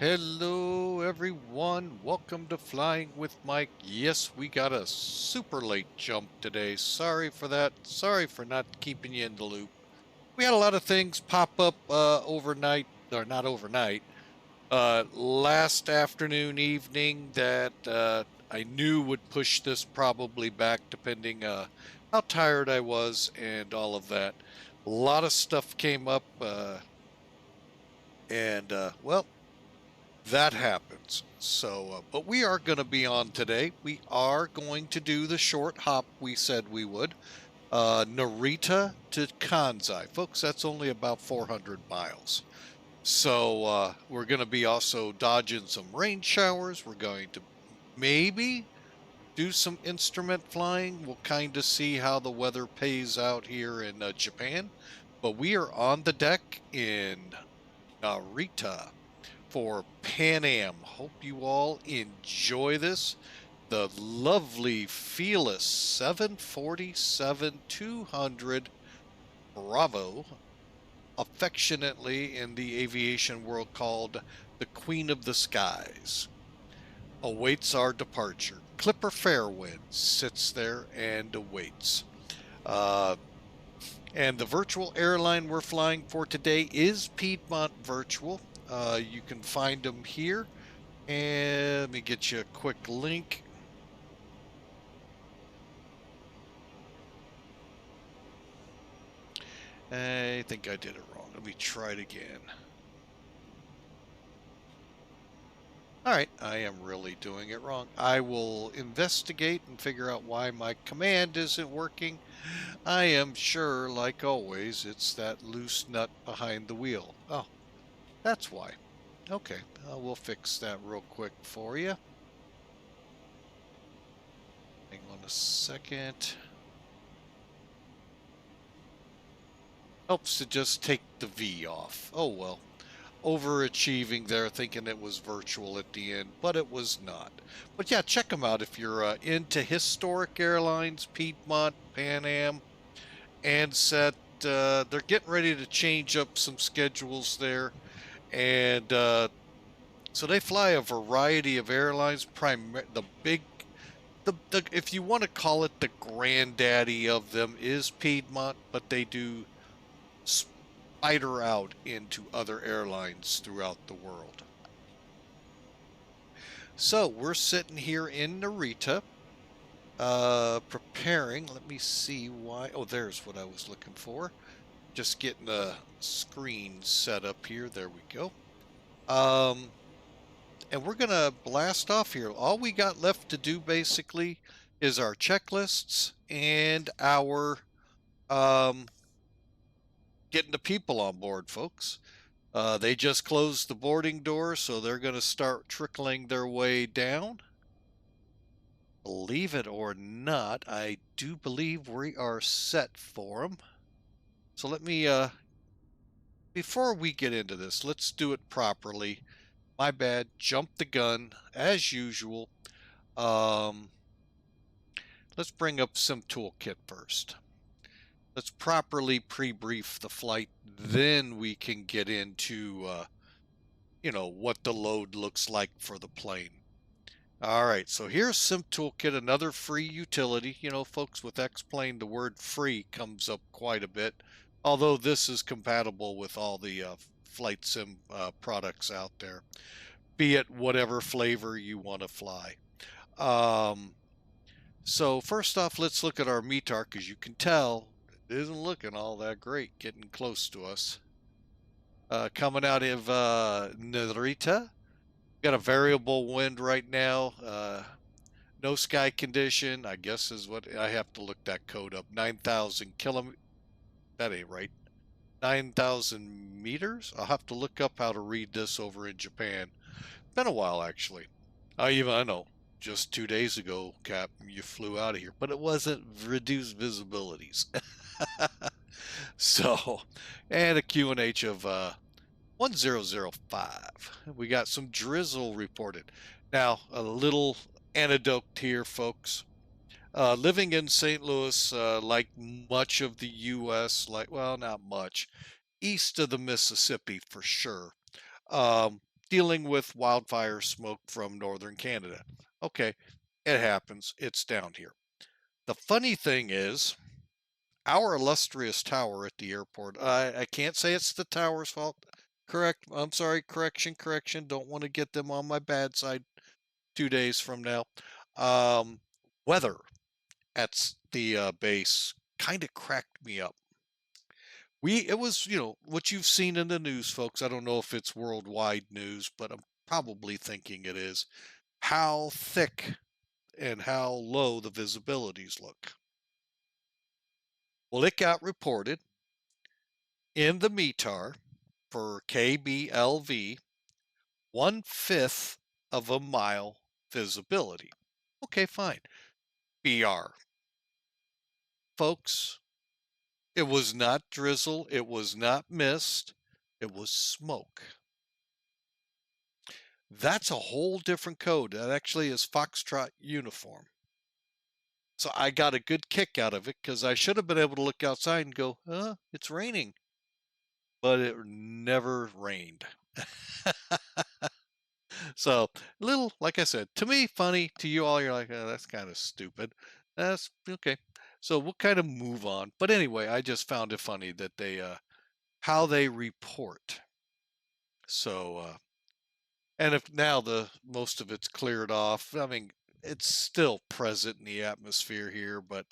Hello, everyone. Welcome to Flying with Mike. Yes, we got a super late jump today. Sorry for that. Sorry for not keeping you in the loop. We had a lot of things pop up overnight, or not overnight, last afternoon, evening that I knew would push this probably back, depending how tired I was and all of that. A lot of stuff came up, and well, that happens. So, but we are going to be on today. We are going to do the short hop we said we would. Narita to Kansai. Folks, that's only about 400 miles. So we're going to be also dodging some rain showers. We're going to maybe do some instrument flying. We'll kind of see how the weather pays out here in Japan. But we are on the deck in Narita for Pan Am. Hope you all enjoy this. The lovely Felis 747-200 Bravo, affectionately in the aviation world called the Queen of the Skies, awaits our departure. Clipper Fairwind sits there and awaits. And the virtual airline we're flying for today is Piedmont Virtual. You can find them here. And let me get you a quick link. I think I did it wrong. Let me try it again. All right, I am really doing it wrong. I will investigate and figure out why my command isn't working. I am sure, like always, it's that loose nut behind the wheel. Oh, that's why. Okay, we'll fix that real quick for you. Hang on a second. Helps to just take the V off. Oh well. Overachieving there, thinking it was virtual at the end, but it was not. But yeah, check them out if you're into historic airlines, Piedmont, Pan Am, Ansett. They're getting ready to change up some schedules there. And so they fly a variety of airlines. The big, if you want to call it the granddaddy of them, is Piedmont, but they do spider out into other airlines throughout the world. So we're sitting here in Narita, preparing. Let me see why. Oh, there's what I was looking for. Just getting the screen set up here. There we go. And we're going to blast off here. All we got left to do basically is our checklists and our getting the people on board, folks. They just closed the boarding door, so they're going to start trickling their way down. Believe it or not, I do believe we are set for them. So let me, before we get into this, let's do it properly. My bad, jumped the gun, as usual. Let's bring up Sim Toolkit first. Let's properly pre-brief the flight, then we can get into, what the load looks like for the plane. All right, so here's Sim Toolkit, another free utility. You know, folks, with X-Plane, the word free comes up quite a bit, although this is compatible with all the flight sim products out there, be it whatever flavor you want to fly. So first off, let's look at our METAR, because you can tell it isn't looking all that great getting close to us. Coming out of Narita. Got a variable wind right now. No sky condition, I guess is what I have to look that code up. 9,000 kilometers. That ain't right. 9,000 meters? I'll have to look up how to read this over in Japan. Been a while, actually. I know. Just 2 days ago, Cap, you flew out of here, but it wasn't reduced visibilities. So, and a QNH of 1005. We got some drizzle reported. Now, a little anecdote here, folks. Living in St. Louis, like much of the U.S., well, not much, east of the Mississippi for sure. dealing with wildfire smoke from northern Canada. Okay, it happens. It's down here. The funny thing is, our illustrious tower at the airport, I can't say it's the tower's fault. Correct. I'm sorry. Correction. Don't want to get them on my bad side 2 days from now. Um, Weather at the base kind of cracked me up. It was, what you've seen in the news, folks. I don't know if it's worldwide news, but I'm probably thinking it is. How thick and how low the visibilities look. Well, it got reported in the METAR for KBLV, 1/5 of a mile visibility. Okay, fine. BR. Folks, it was not drizzle, it was not mist, it was smoke. That's a whole different code. That actually is Foxtrot uniform. So I got a good kick out of it because I should have been able to look outside and go, it's raining. But it never rained. So, little, like I said, to me, funny. To you all, you're like, that's kind of stupid. That's okay. So we'll kind of move on. But anyway, I just found it funny that how they report. So, and if now most of it's cleared off, I mean, it's still present in the atmosphere here, but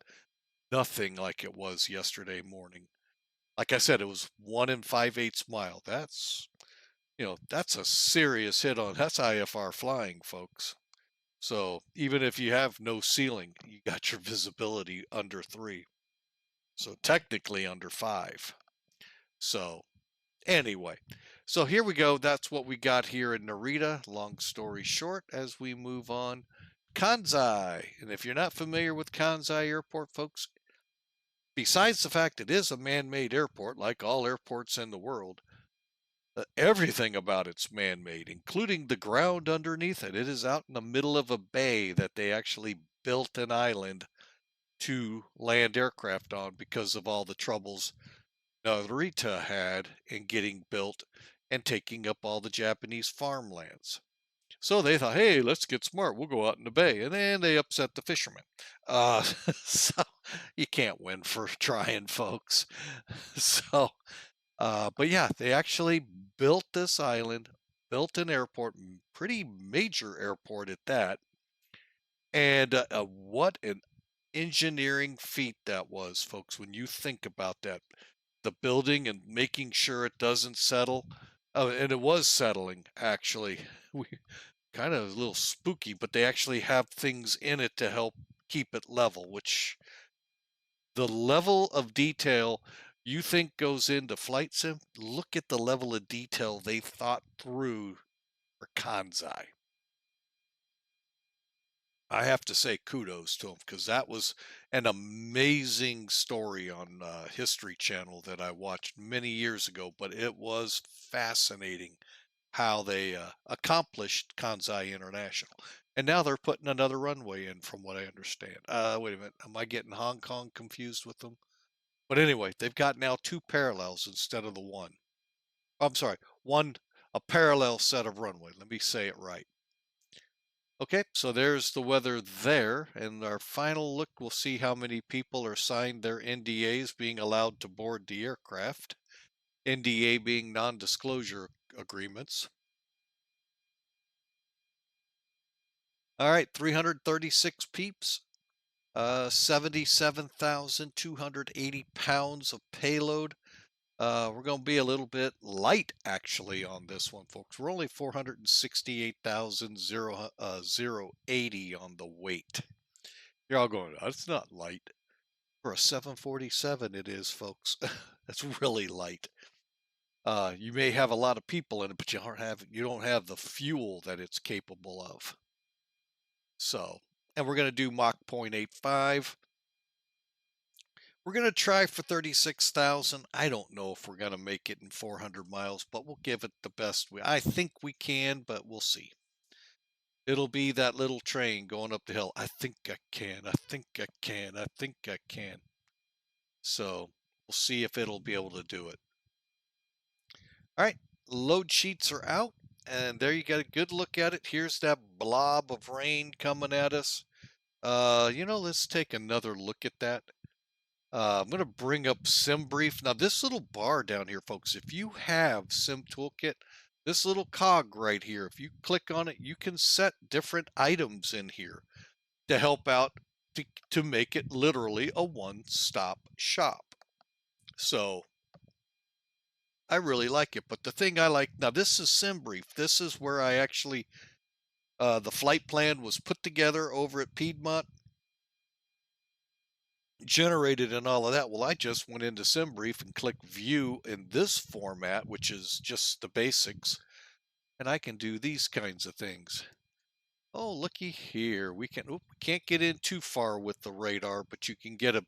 nothing like it was yesterday morning. Like I said, it was 1 5/8 mile. That's a serious hit that's IFR flying, folks. So even if you have no ceiling, you got your visibility under 3. So technically under 5. So anyway, so here we go. That's what we got here in Narita. Long story short, as we move on, Kansai. And if you're not familiar with Kansai Airport, folks, besides the fact it is a man-made airport, like all airports in the world, everything about it's man-made, including the ground underneath it. It is out in the middle of a bay that they actually built an island to land aircraft on because of all the troubles Narita had in getting built and taking up all the Japanese farmlands. So they thought, hey, let's get smart. We'll go out in the bay. And then they upset the fishermen. So you can't win for trying, folks. So but yeah, they actually built this island, built an airport, pretty major airport at that. And what an engineering feat that was, folks, when you think about that. The building and making sure it doesn't settle. Oh, and it was settling, actually. We kind of a little spooky, but they actually have things in it to help keep it level, which the level of detail you think goes into flight sim, look at the level of detail they thought through for Kansai. I have to say kudos to them because that was an amazing story on History Channel that I watched many years ago, but it was fascinating how they accomplished Kansai International. And now they're putting another runway in, from what I understand. Wait a minute, am I getting Hong Kong confused with them? But anyway, they've got now 2 parallels instead of the one. I'm sorry, a parallel set of runway. Let me say it right. Okay, so there's the weather there, and our final look, we'll see how many people are signed their NDAs being allowed to board the aircraft. NDA being non-disclosure agreements. All right, 336 peeps, 77,280 pounds of payload. We're going to be a little bit light, actually, on this one, folks. We're only 468,080 on the weight. You're all going, that's not light. For a 747, it is, folks. That's really light. You may have a lot of people in it, but you don't have the fuel that it's capable of. So, and we're going to do Mach 0.85. We're going to try for 36,000. I don't know if we're going to make it in 400 miles, but we'll give it the best I think we can, but we'll see. It'll be that little train going up the hill. I think I can. I think I can. I think I can. So we'll see if it'll be able to do it. All right, load sheets are out, And there you get a good look at it. Here's that blob of rain coming at us. Let's take another look at that. I'm going to bring up SimBrief. Now, this little bar down here, folks, if you have Sim Toolkit, this little cog right here, if you click on it, you can set different items in here to help out to make it literally a one-stop shop. So I really like it. But the thing I like, now this is SimBrief. This is where I actually, the flight plan was put together over at Piedmont, generated and all of that. Well, I just went into SimBrief and clicked view in this format, which is just the basics, and I can do these kinds of things. Oh, looky here. We can't get in too far with the radar, but you can get a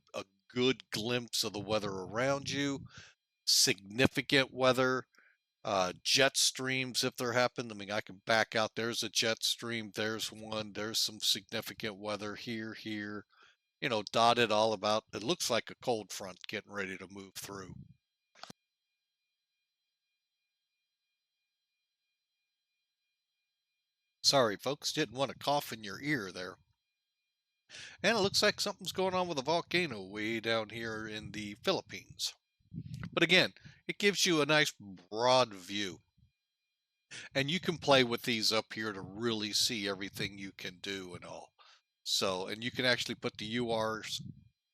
good glimpse of the weather around you, significant weather, jet streams if there happen. I mean, I can back out. There's a jet stream. There's one. There's some significant weather here. Dotted all about. It looks like a cold front getting ready to move through. Sorry, folks, didn't want to cough in your ear there. And it looks like something's going on with a volcano way down here in the Philippines. But again, it gives you a nice broad view. And you can play with these up here to really see everything you can do and all. So, and you can actually put the URs,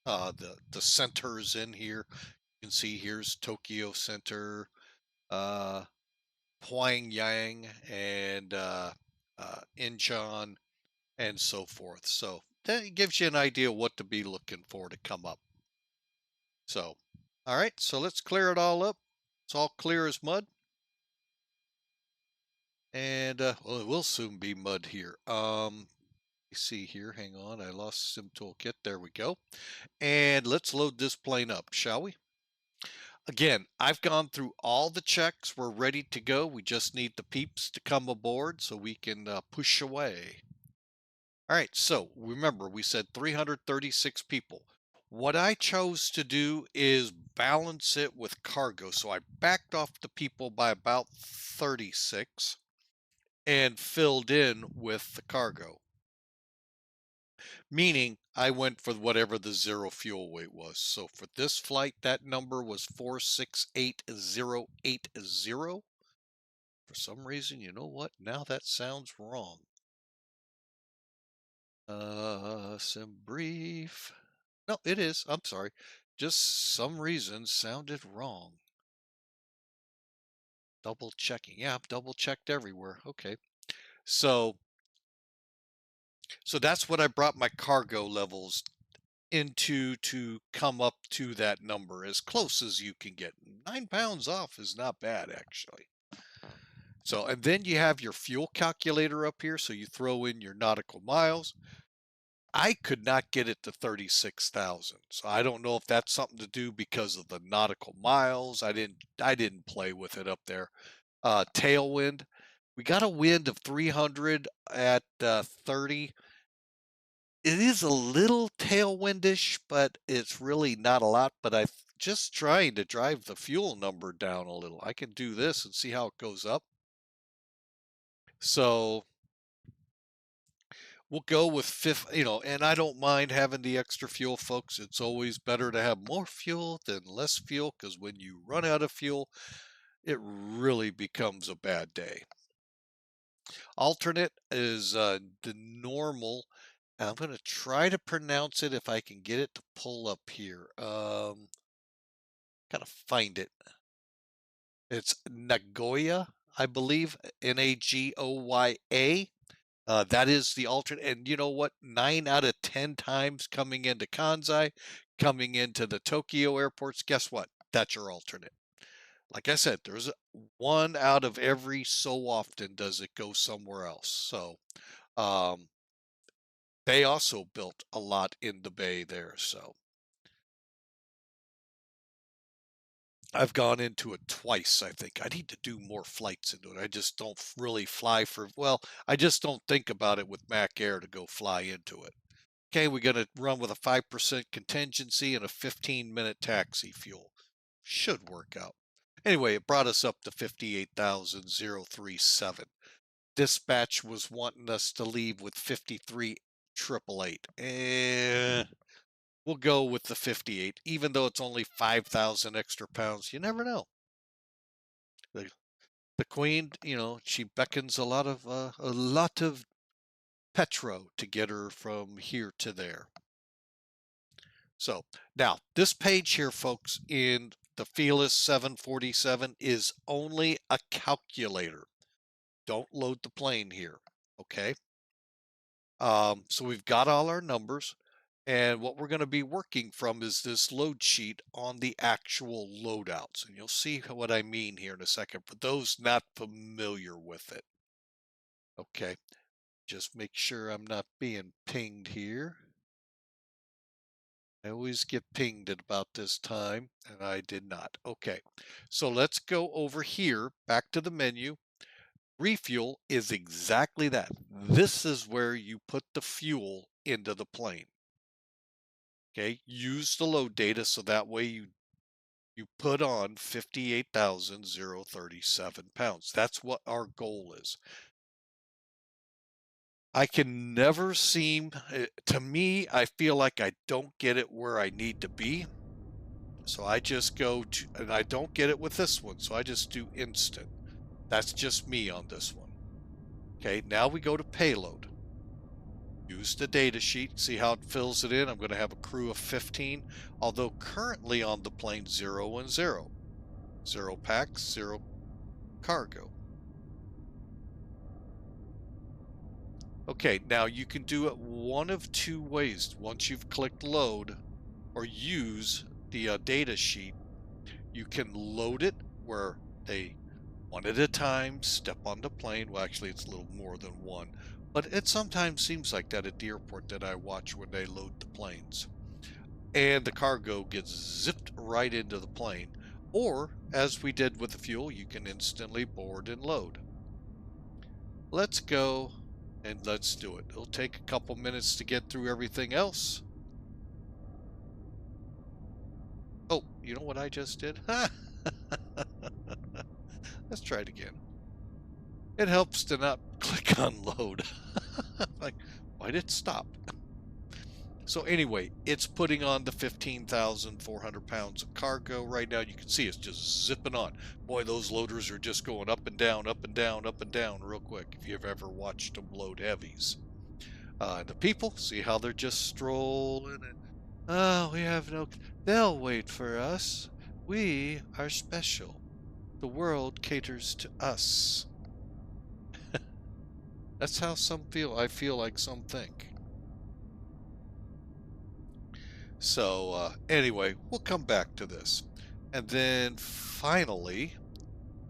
the centers in here. You can see here's Tokyo Center, Pyongyang, and Incheon, and so forth. So that gives you an idea what to be looking for to come up. So, all right, so let's clear it all up. It's all clear as mud. And, well, it will soon be mud here. You see here, hang on, I lost Sim Toolkit. There we go. And let's load this plane up, shall we? Again, I've gone through all the checks. We're ready to go. We just need the peeps to come aboard so we can push away. All right, so remember, we said 336 people. What I chose to do is balance it with cargo. So I backed off the people by about 36 and filled in with the cargo. Meaning I went for whatever the zero fuel weight was. So for this flight, that number was 468080. For some reason, you know what? Now that sounds wrong. SimBrief. No, it is. I'm sorry. Just some reason sounded wrong. Double checking. Yeah, I've double checked everywhere. Okay. So that's what I brought my cargo levels into to come up to that number as close as you can get. 9 pounds off is not bad, actually. So, and then you have your fuel calculator up here. So you throw in your nautical miles. I could not get it to 36,000. So I don't know if that's something to do because of the nautical miles. I didn't play with it up there. Tailwind. We got a wind of 300 at 30. It is a little tailwindish, but it's really not a lot. But I'm just trying to drive the fuel number down a little. I can do this and see how it goes up. So we'll go with and I don't mind having the extra fuel, folks. It's always better to have more fuel than less fuel, because when you run out of fuel, it really becomes a bad day. Alternate is the normal. I'm going to try to pronounce it if I can get it to pull up here. Gotta find it. It's Nagoya, I believe, Nagoya. That is the alternate. And you know what? 9 out of 10 times coming into Kansai, coming into the Tokyo airports, guess what? That's your alternate. Like I said, there's one out of every so often does it go somewhere else. So, they also built a lot in the bay there. So I've gone into it twice, I think. I need to do more flights into it. I just don't really fly I just don't think about it with Mac Air to go fly into it. Okay, we're going to run with a 5% contingency and a 15-minute taxi fuel. Should work out. Anyway, it brought us up to 58,037. Dispatch was wanting us to leave with 53,888. We'll go with the 58, even though it's only 5,000 extra pounds. You never know. The Queen, she beckons a lot of petro to get her from here to there. So now this page here, folks, in the Felis 747 is only a calculator. Don't load the plane here, okay? So we've got all our numbers, and what we're going to be working from is this load sheet on the actual loadouts. And you'll see what I mean here in a second for those not familiar with it. Okay, just make sure I'm not being pinged here. I always get pinged at about this time, and I did not. Okay, so let's go over here, back to the menu. Refuel is exactly that. This is where you put the fuel into the plane. Okay, use the load data so that way you put on 58,037 pounds. That's what our goal is. I can never seem, to me, I feel like I don't get it where I need to be. So I just go to, and I don't get it with this one, so I just do instant. That's just me on this one. Okay, now we go to payload. Use the data sheet, see how it fills it in. I'm going to have a crew of 15, although currently on the plane 0 and 0. 0 packs, 0 cargo. Okay, now you can do it one of two ways. Once you've clicked load or use the data sheet, you can load it where they one at a time step on the plane. Well, actually, it's a little more than one, but it sometimes seems like that at the airport that I watch when they load the planes. And the cargo gets zipped right into the plane. Or, as we did with the fuel, you can instantly board and load. Let's go and let's do it. It'll take a couple minutes to get through everything else. Oh, you know what I just did? Let's try it again. It helps to not click on load. Like, why did it stop? So anyway, it's putting on the 15,400 pounds of cargo right now. You can see it's just zipping on. Boy, those loaders are just going up and down, up and down, up and down real quick, if you've ever watched them load heavies. The people, see how they're just strolling and, oh, we have no, they'll wait for us. We are special. The world caters to us. That's how some feel. I feel like some think. So anyway, we'll come back to this. And then finally,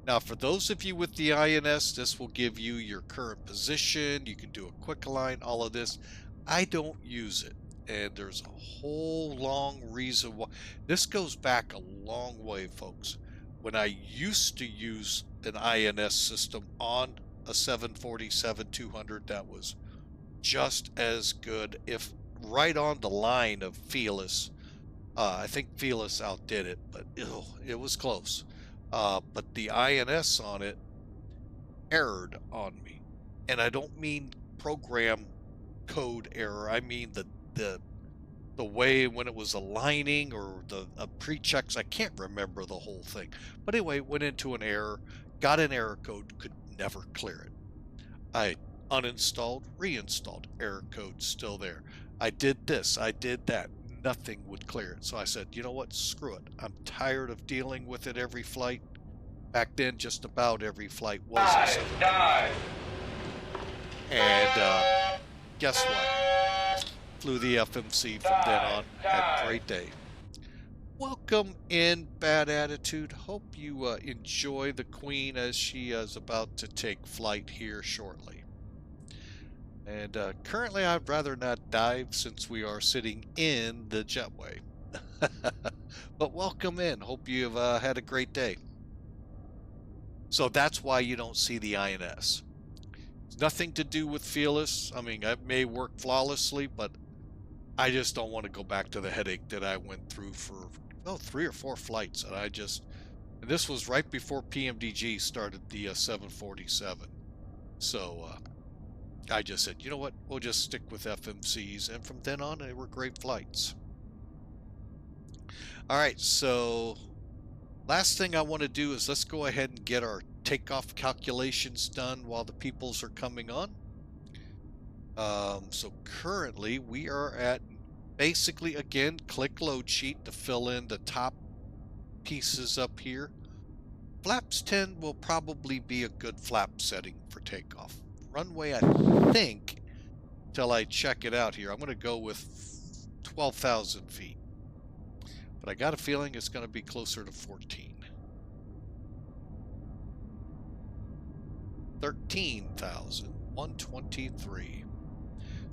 now for those of you with the INS, this will give you your current position. You can do a quick align, all of this. I don't use it. And there's a whole long reason why. This goes back a long way, folks. When I used to use an INS system on a 747-200 that was just as good, if right on the line of Felis. I think Felis outdid it, but it was close. But the INS on it errored on me. And I don't mean program code error. I mean the way when it was aligning or the pre-checks. I can't remember the whole thing. But anyway, went into an error, got an error code, could never clear it. I uninstalled, reinstalled, error code still there. I did this, I did that, nothing would clear it. So I said, you know what, screw it. I'm tired of dealing with it every flight. Back then, just about every flight was a 747. And guess what? Flew the FMC from then on. Had a great day. Welcome in, Bad Attitude. Hope you enjoy the Queen as she is about to take flight here shortly. And currently I'd rather not dive since we are sitting in the jetway. But welcome in. Hope you've had a great day. So that's why you don't see the INS. It's nothing to do with Felis. I mean, it may work flawlessly, but I just don't want to go back to the headache that I went through for 3 or 4 flights. And I just And this was right before PMDG started the 747. So I just said, you know what, we'll just stick with FMCs. And from then on, they were great flights. All right, so last thing I want to do is let's go ahead and get our takeoff calculations done while the peoples are coming on. So currently we are at basically, again, click load sheet to fill in the top pieces up here. Flaps 10 will probably be a good flap setting for takeoff. Runway, I think, till I check it out here, I'm going to go with 12,000 feet. But I got a feeling it's going to be closer to 14. 13,123.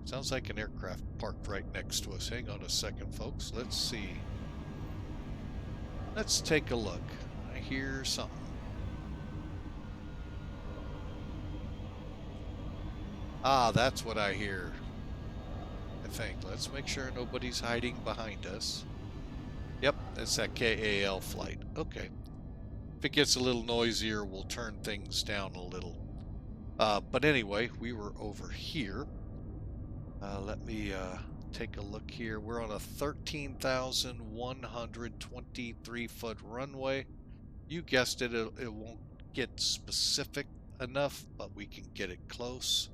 Sounds like an aircraft parked right next to us. Hang on a second, folks. Let's see. Let's take a look. I hear something. Ah, that's what I hear. I think. Let's make sure nobody's hiding behind us. Yep, it's that KAL flight. Okay. If it gets a little noisier, we'll turn things down a little. But anyway, we were over here. Let me take a look here. We're on a 13,123 foot runway. You guessed it, it won't get specific enough, but we can get it close.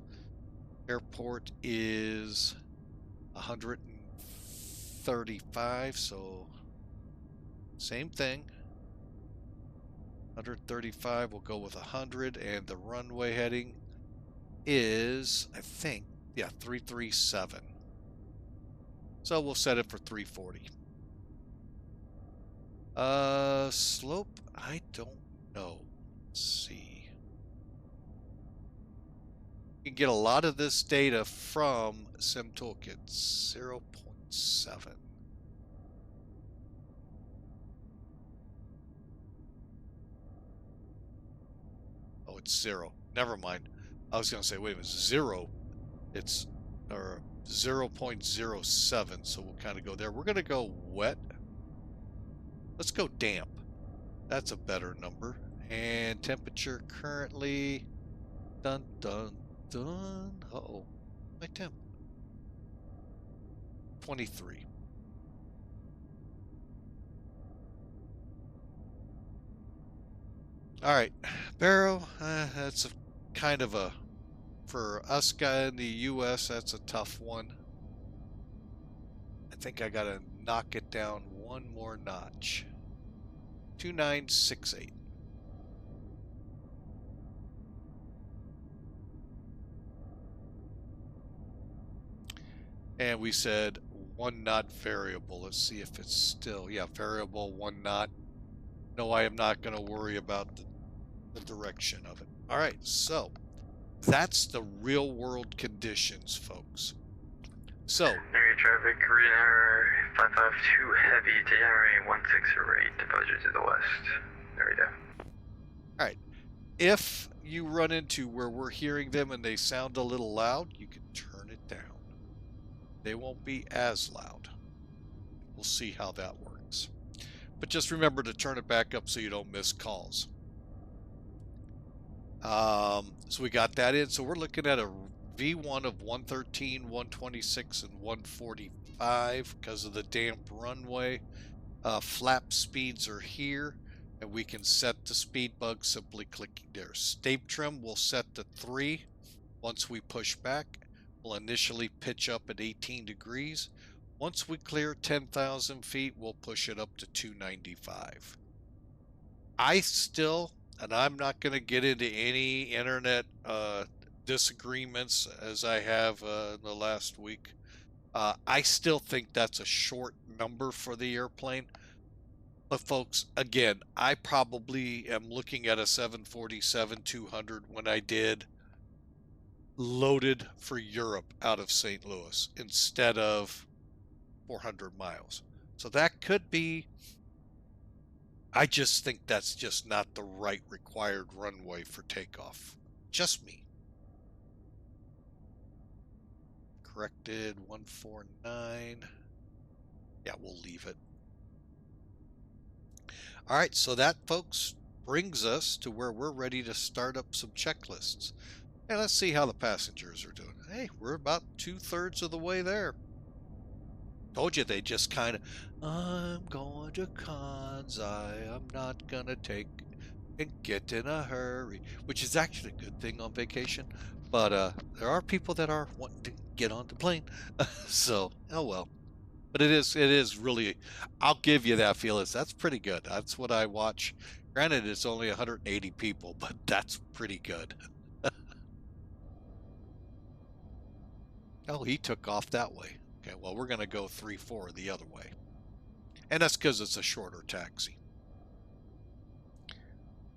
Airport is 135, so same thing. 135, we'll go with 100, and the runway heading is, I think, yeah, 337. So we'll set it for 340. Slope, I don't know. Let's see. You can get a lot of this data from Sim Toolkit 0.7. Oh, it's 0. Never mind. I was going to say, wait a minute, 0. It's 0.07, so we'll kind of go there. We're going to go wet. Let's go damp. That's a better number. And temperature currently, dun dun dun. Uh-oh, my temp. 23. All right, Barrow. That's a kind of a, for us guy in the U.S. That's a tough one. I think I gotta knock it down one more notch. 2968. And we said 1 knot variable. Let's see if it's still, yeah, variable 1 knot. No, I am not going to worry about the direction of it. All right, so that's the real world conditions, folks. So, Air traffic, Korean Air 552 heavy, January 1608, departure to the west. Narita. all right, if you run into where we're hearing them and they sound a little loud, you can turn it down. They won't be as loud. We'll see how that works. But just remember to turn it back up so you don't miss calls. So we got that in. So we're looking at a V1 of 113, 126, and 145 because of the damp runway. Flap speeds are here, and we can set the speed bug simply clicking there. State trim will set to 3. Once we push back, we'll initially pitch up at 18 degrees. Once we clear 10,000 feet, we'll push it up to 295. I still, and I'm not going to get into any internet disagreements as I have in the last week. I still think that's a short number for the airplane. But folks, again, I probably am looking at a 747-200 when I did loaded for Europe out of St. Louis instead of 400 miles. So that could be, I just think that's just not the right required runway for takeoff. Just me. Corrected 149. Yeah, we'll leave it. All right, so that, folks, brings us to where we're ready to start up some checklists. And let's see how the passengers are doing. Hey, we're about 2/3 of the way there. Told you they just kind of, I'm going to Kansai. I'm not going to take and get in a hurry, which is actually a good thing on vacation. But there are people that are wanting to get on the plane. So, oh well. But it is really, I'll give you that, Felix. That's pretty good. That's what I watch. Granted, it's only 180 people, but that's pretty good. Oh, he took off that way. Okay, well, we're going to go 3-4 the other way. And that's because it's a shorter taxi.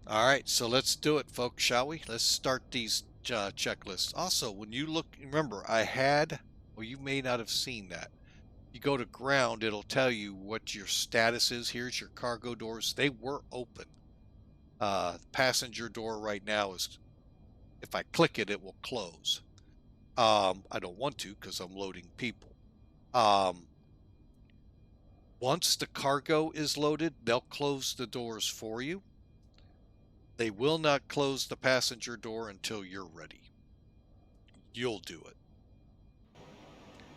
All right, so let's do it, folks, shall we? Let's start these checklists. Also, when you look, remember, well, you may not have seen that. You go to ground, it'll tell you what your status is. Here's your cargo doors. They were open. Passenger door right now is, if I click it, it will close. I don't want to because I'm loading people. Once the cargo is loaded, they'll close the doors for you. They will not close the passenger door until you're ready. You'll do it.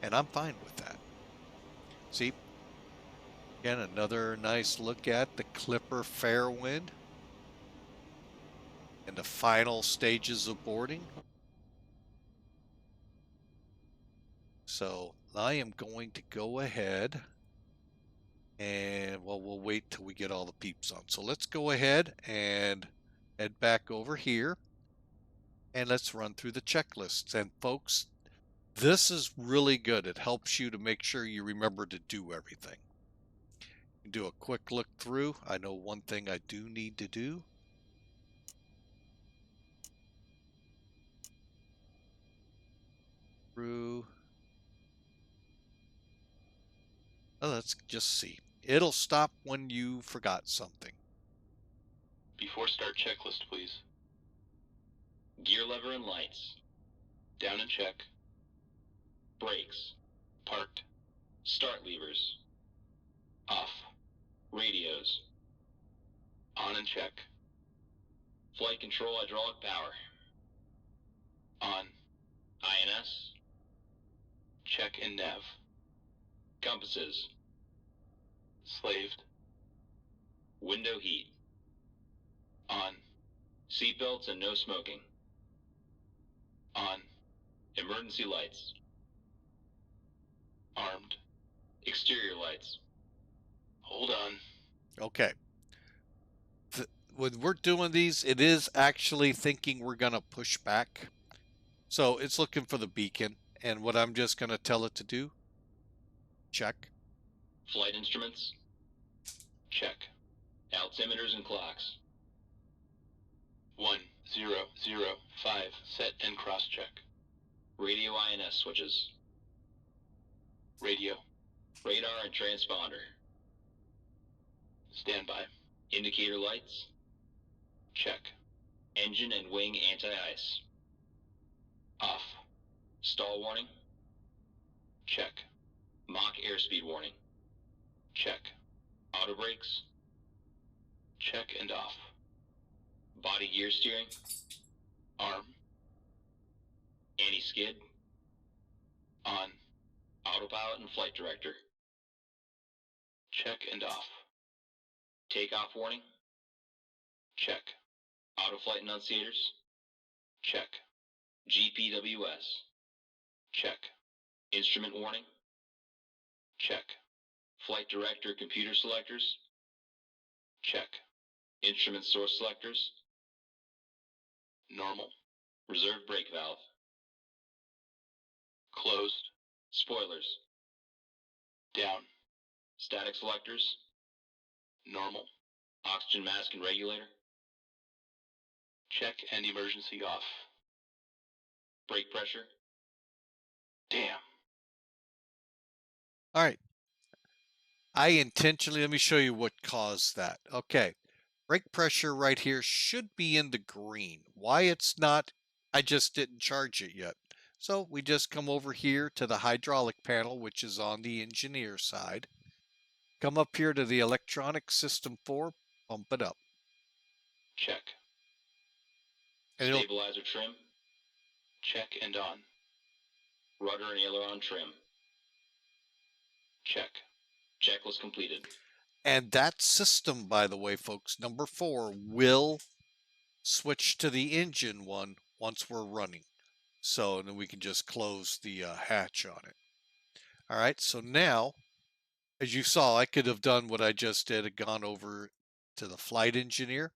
And I'm fine with that. See, again, another nice look at the Clipper Fairwind and the final stages of boarding. So I am going to go ahead and, well, we'll wait till we get all the peeps on. So let's go ahead and head back over here and let's run through the checklists. And folks, this is really good. It helps you to make sure you remember to do everything. You can do a quick look through. I know one thing I do need to do. Through. Oh, let's just see. It'll stop when you forgot something. Before start checklist, please. Gear lever and lights. Down and check. Brakes. Parked. Start levers. Off. Radios. On and check. Flight control hydraulic power. On. INS. Check and nav. Compasses. Slaved. Window heat. On. Seatbelts and no smoking. On. Emergency lights. Armed. Exterior lights. Hold on. Okay. When we're doing these, it is actually thinking we're going to push back. So it's looking for the beacon. And what I'm just going to tell it to do, check. Flight instruments. Check. Altimeters and clocks. 1005 set and cross check. Radio INS switches. Radio. Radar and transponder. Standby. Indicator lights. Check. Engine and wing anti-ice. Off. Stall warning. Check. Mach airspeed warning. Check. Auto brakes. Check and off. Body gear steering. Arm. Anti-skid. On. Autopilot and flight director. Check and off. Takeoff warning. Check. Auto flight enunciators. Check. GPWS. Check. Instrument warning. Check. Flight director computer selectors. Check. Instrument source selectors. Normal. Reserve brake valve. Closed. Spoilers. Down. Static selectors. Normal. Oxygen mask and regulator. Check and emergency off. Brake pressure. Damn. All right. I intentionally, let me show you what caused that. Okay. Brake pressure right here should be in the green. Why it's not, I just didn't charge it yet. So we just come over here to the hydraulic panel, which is on the engineer side. Come up here to the electronic system 4. Bump it up. Check. And it'll, Stabilizer trim. Check and on. Rudder and aileron trim. Check. Checklist completed. and that system, by the way, folks, number 4, will switch to the engine one once we're running. So then we can just close the hatch on it. All right, so now, as you saw, I could have done what I just did, gone over to the flight engineer.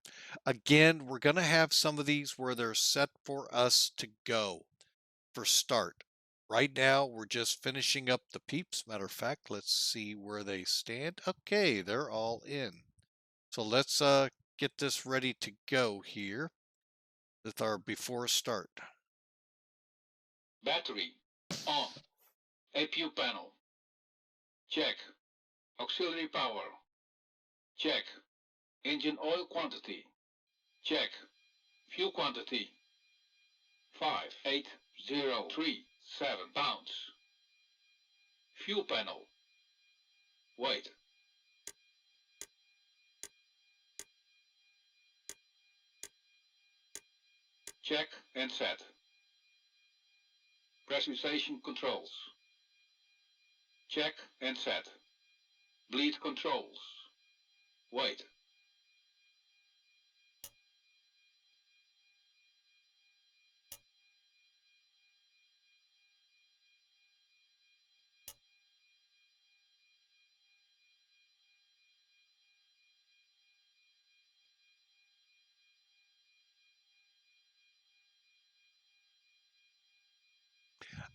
Again, we're going to have some of these where they're set for us to go for start. Right now, we're just finishing up the peeps. Matter of fact, let's see where they stand. Okay, they're all in. So let's get this ready to go here with our before start. Battery. On. APU panel. Check. Auxiliary power. Check. Engine oil quantity. Check. Fuel quantity. 58037 pounds. Fuel panel. Weight. Check and set. Pressurization controls. Check and set. Bleed controls. Weight.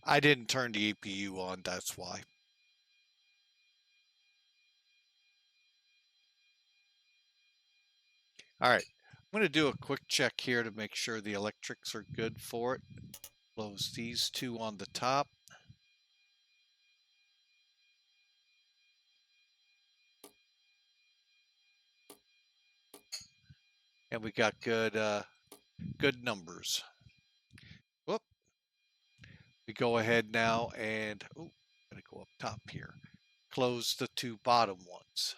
I didn't turn the APU on, that's why. All right, I'm going to do a quick check here to make sure the electrics are good for it. Close these two on the top. And we got good numbers. Whoop. We go ahead now and, oh, gotta go up top here. Close the 2 bottom ones.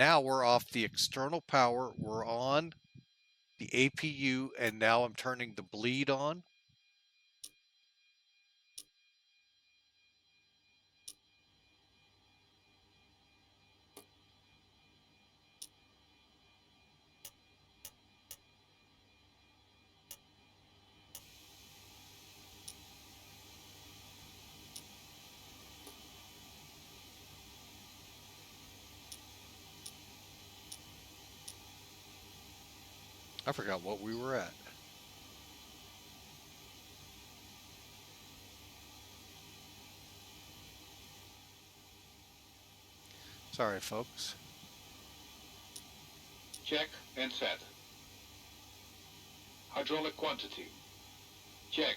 Now we're off the external power. We're on the APU, and now I'm turning the bleed on. I forgot what we were at. Sorry, folks. Check and set. Hydraulic quantity. Check.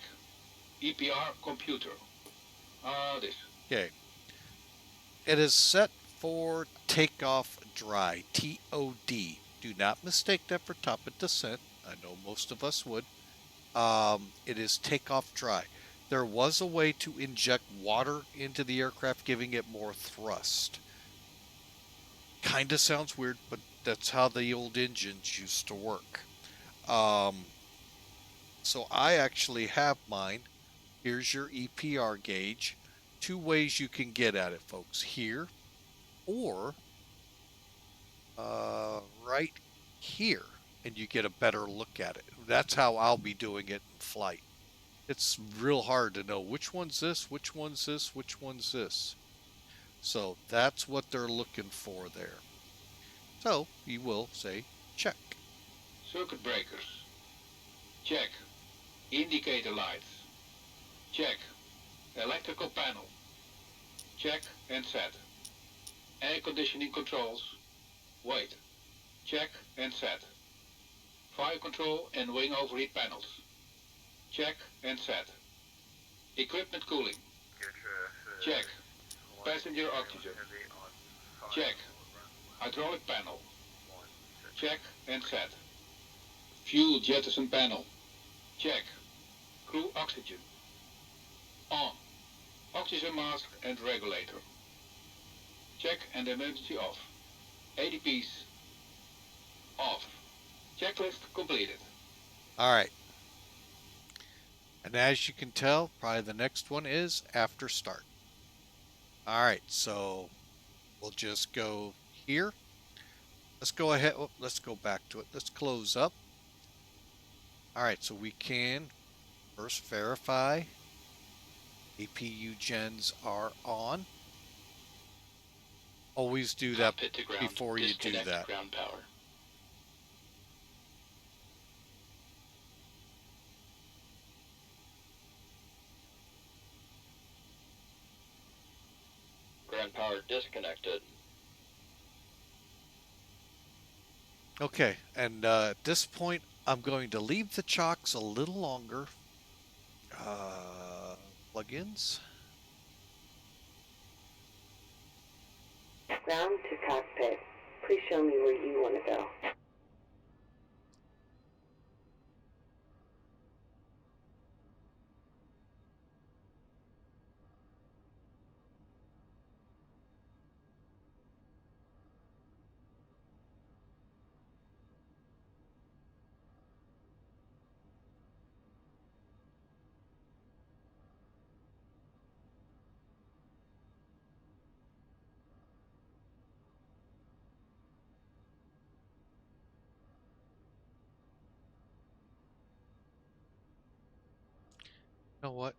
EPR computer. This. Okay. It is set for takeoff dry, TOD. Do not mistake that for top of descent. I know most of us would. It is takeoff dry. There was a way to inject water into the aircraft, giving it more thrust. Kinda sounds weird, but that's how the old engines used to work. So I actually have mine. Here's your EPR gauge. 2 ways you can get at it, folks. Here or right here, and you get a better look at it. That's how I'll be doing it in flight. It's real hard to know which one's this, which one's this, which one's this. So that's what they're looking for there. So you will say check. Circuit breakers. Check. Indicator lights. Check. Electrical panel. Check and set. Air conditioning controls. Wait. Check and set. Fire control and wing overheat panels. Check and set. Equipment cooling. Check. Passenger oxygen. Check. Hydraulic panel. Check and set. Fuel jettison panel. Check. Crew oxygen. On. Oxygen mask and regulator. Check and emergency off. ADPs Off. Checklist completed. All right. And as you can tell, probably the next one is after start. All right, so we'll just go here. Let's go ahead. Oh, let's go back to it. Let's close up. All right, so we can first verify APU gens are on. Always do that Cockpit to ground. before you do Disconnect that. ground power. Ground power disconnected. Okay, and at this point, I'm going to leave the chocks a little longer. Plugins. Ground to cockpit. Please show me where you want to go. You know what?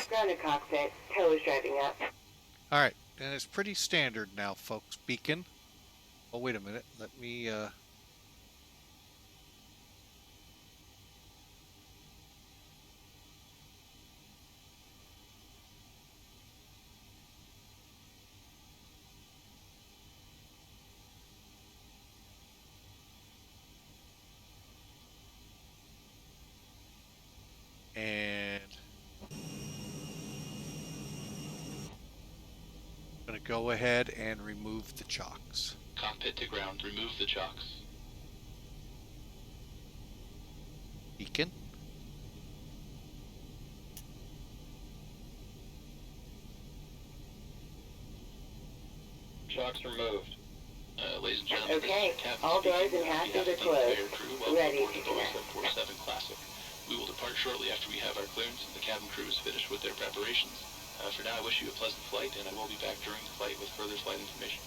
Ground to cockpit. Tow is driving up. All right, and it's pretty standard now, folks. Beacon. Oh, wait a minute. Let me. And I'm going to go ahead and remove the chocks. Cockpit to ground. Remove the chocks. Beacon. Chocks removed. Ladies and gentlemen, Okay, this is Captain all doors speaking. and On hatches behalf are of the closed. entire crew, welcome Ready aboard to the Boeing connect. 747 Classic. We will depart shortly after we have our clearance and the cabin crew is finished with their preparations. For now, I wish you a pleasant flight, and I will be back during the flight with further flight information.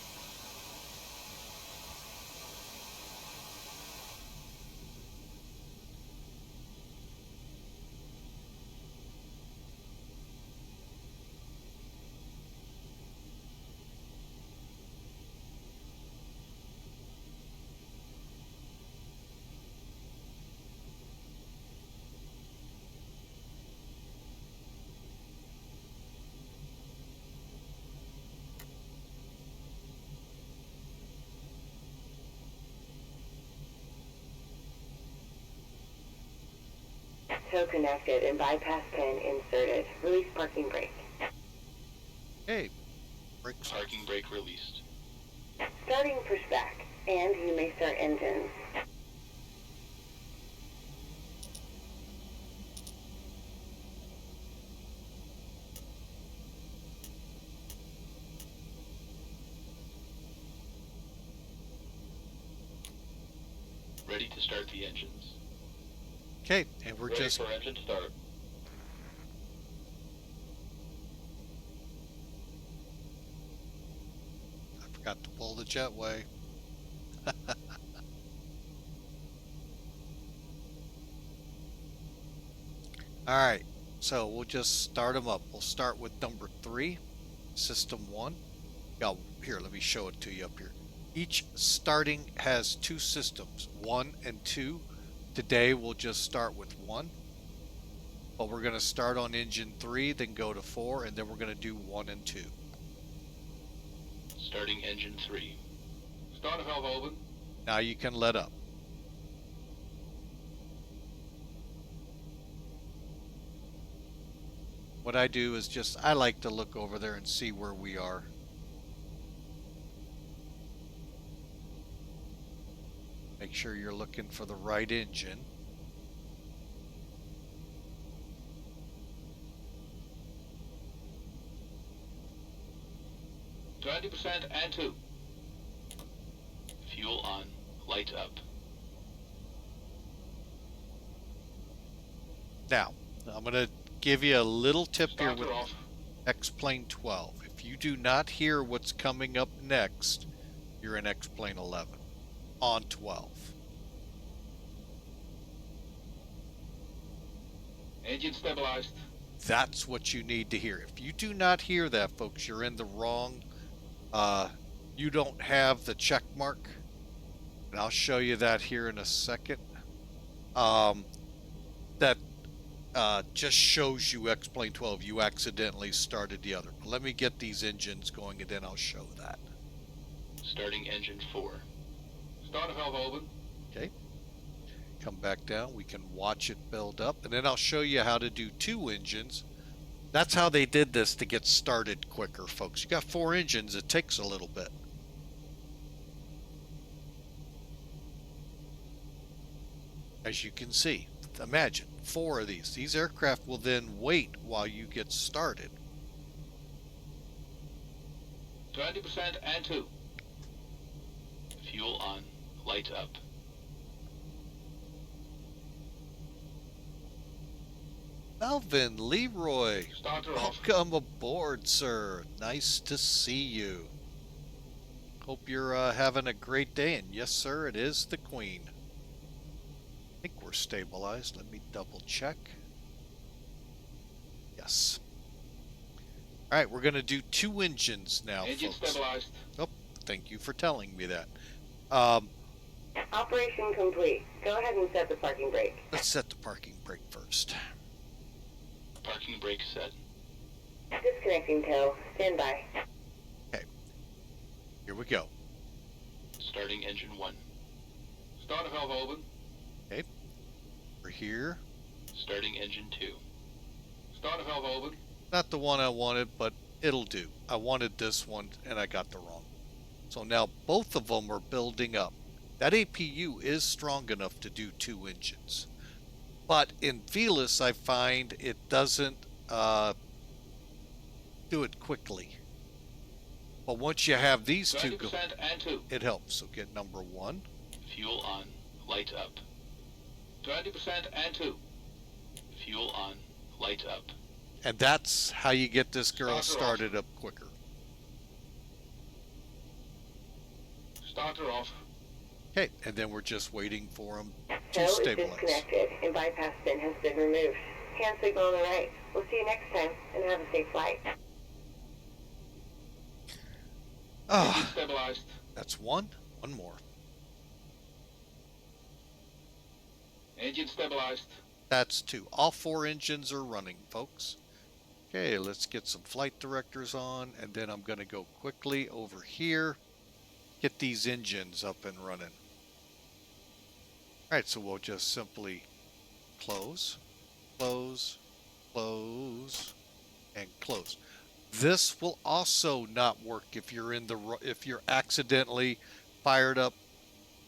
Tow connected and bypass pin inserted. Release parking brake. Hey, brakes. Parking brake released. Starting for spec. And you may start engines. Ready to start the engines. Okay, and we're Ready just. for engine start. I forgot to pull the jetway. All right, so we'll just start them up. We'll start with number 3, System 1. Yeah, here, let me show it to you up here. Each starting has 2 systems, 1 and 2. Today we'll just start with 1. But we're going to start on engine 3, then go to 4, and then we're going to do 1 and 2. Starting engine 3. Start valve open. Now you can let up. what I do is just, I like to look over there and see where we are. Make sure you're looking for the right engine. %, and 2. Fuel on. Light up. Now, I'm going to give you a little tip here Starter with off. X-Plane 12. If you do not hear what's coming up next, you're in X-Plane 11 on 12. Engine stabilized. That's what you need to hear. If you do not hear that, folks, you're in the wrong. You don't have the check mark, and I'll show you that here in a second. That just shows you X-Plane 12. You accidentally started the other. But let me get these engines going, and then I'll show that. Starting engine 4. Starter valve open. Okay. Come back down. We can watch it build up, and then I'll show you how to do 2 engines. That's how they did this to get started quicker, folks. You got 4 engines, it takes a little bit. As you can see, imagine 4 of these. These aircraft will then wait while you get started. 20% and 2. Fuel on. Light up. Melvin Leroy, Starter off. welcome aboard, sir. Nice to see you. Hope you're having a great day. And yes, sir, it is the Queen. I think we're stabilized. Let me double check. Yes. All right, we're going to do 2 engines now, Engine folks. stabilized. Oh, thank you for telling me that. Operation complete. Go ahead and set the parking brake. Let's set the parking brake first. Parking brake set. Disconnecting tow. Stand by. Okay. Here we go. Starting engine 1. Starter valve open. Okay. We're here. Starting engine 2. Starter valve open. Not the one I wanted, but it'll do. I wanted this one, and I got the wrong. So now both of them are building up. That APU is strong enough to do 2 engines. But in Felis, I find it doesn't do it quickly. But once you have these 2 go, 20% and 2. it helps. So get number 1. Fuel on. Light up. 20% and 2. Fuel on. Light up. And that's how you get this girl Starter off. started up quicker. Starter off. Okay, and then we're just waiting for them Tow to is stabilize. disconnected and bypass pin has been removed. Hand signal on the right. We'll see you next time and have a safe flight. Ah, Stabilized. that's 1. 1 more. Engine stabilized. That's 2. All 4 engines are running, folks. Okay, let's get some flight directors on, and then I'm going to go quickly over here, get these engines up and running. All right, so we'll just simply close, close, close, and close. This will also not work if you're accidentally fired up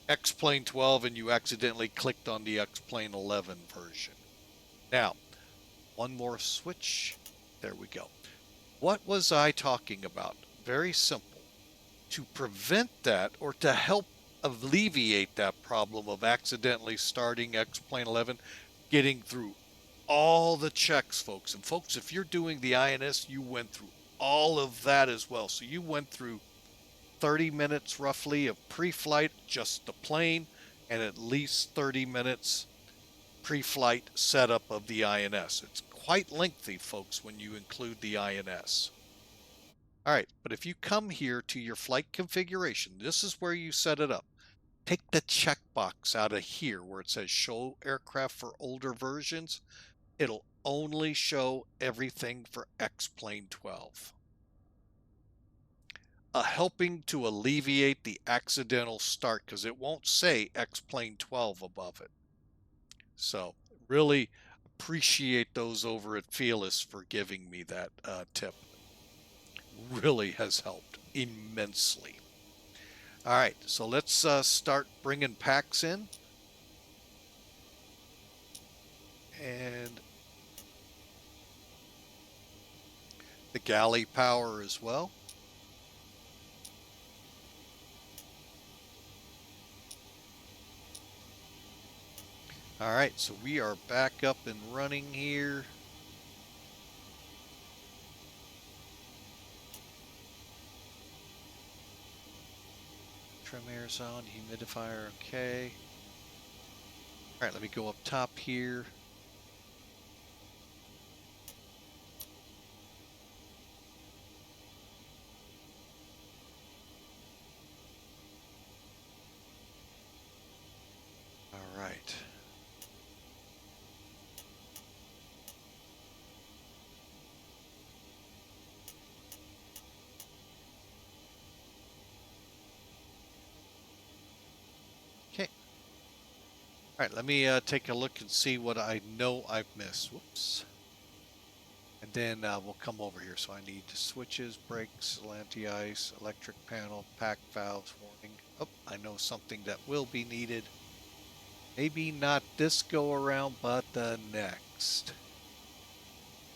X-Plane 12 and you accidentally clicked on the X-Plane 11 version. Now, one more switch. There we go. What was I talking about? Very simple. To prevent that, or to help alleviate that problem of accidentally starting X-Plane 11, getting through all the checks, folks. And folks, if you're doing the INS, you went through all of that as well. So you went through 30 minutes roughly of pre-flight, just the plane, and at least 30 minutes pre-flight setup of the INS. It's quite lengthy, folks, when you include the INS. All right, but if you come here to your flight configuration, this is where you set it up. Take the checkbox out of here where it says show aircraft for older versions. It'll only show everything for X-Plane 12. Helping to alleviate the accidental start, because it won't say X-Plane 12 above it. So really appreciate those over at Felis for giving me that tip. Really has helped immensely. All right, so let's start bringing packs in. And the galley power as well. All right, so we are back up and running here. Trim air's on, humidifier okay. All right, let me go up top here. All right. Okay. All right, let me take a look and see what I know I've missed. Whoops. And then we'll come over here. So I need the switches, brakes, anti-ice, electric panel, pack valves, warning. Oh, I know something that will be needed. Maybe not this go around, but the next.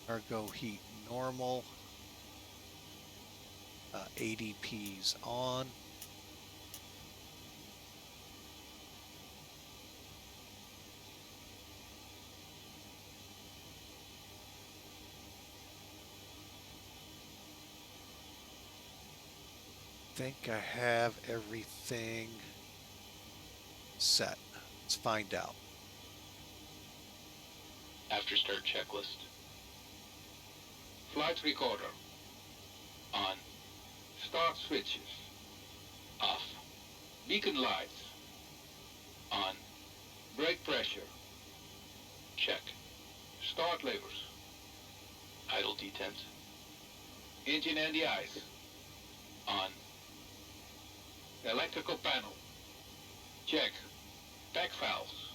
Cargo heat normal. ADP's on. I think I have everything set. Let's find out. After start checklist. Flight recorder. On. Start switches. Off. Beacon lights. On. Brake pressure. Check. Start levers. Idle detents. Engine and the ice. On. Electrical panel. Check. Pack valves.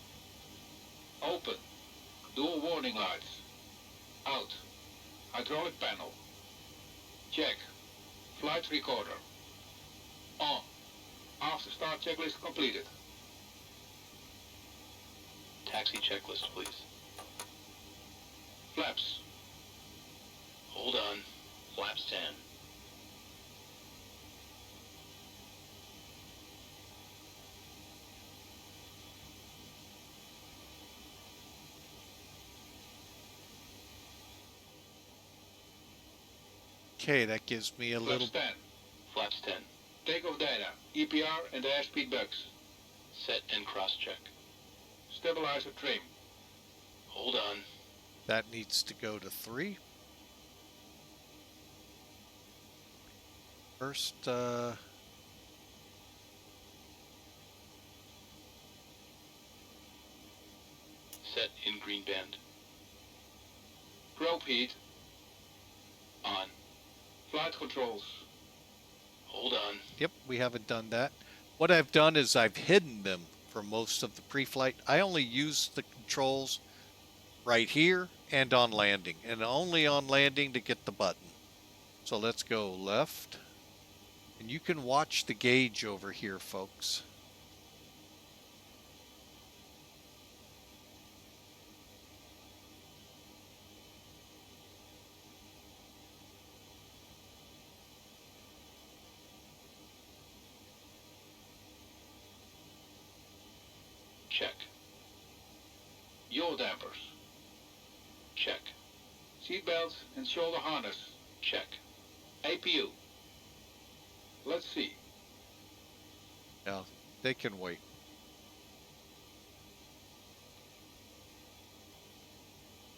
Open. Dual warning lights. Out. Hydraulic panel. Check. Flight recorder. On. After start checklist completed. Taxi checklist, please. Flaps. Hold on. Flaps 10. Okay, that gives me a Flaps little... 10. Flaps 10. Takeoff data. EPR and airspeed bugs. Set and cross-check. Stabilizer trim. Hold on. That needs to go to 3. First, Set in green band. Probe heat. On. Flight controls. Hold on. yep, we haven't done that. What I've done is I've hidden them for most of the pre-flight. I only use the controls right here and on landing, and only on landing to get the button. So let's go left. And you can watch the gauge over here, folks. Check. Yaw dampers. Check. Seat belts and shoulder harness. Check. APU. Let's see. Yeah, they can wait.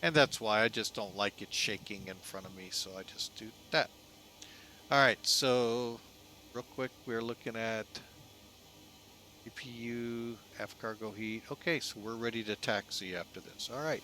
And that's why I just don't like it shaking in front of me, so I just do that. All right, so real quick, we're looking at EPU, F cargo heat. Okay, so we're ready to taxi after this. All right.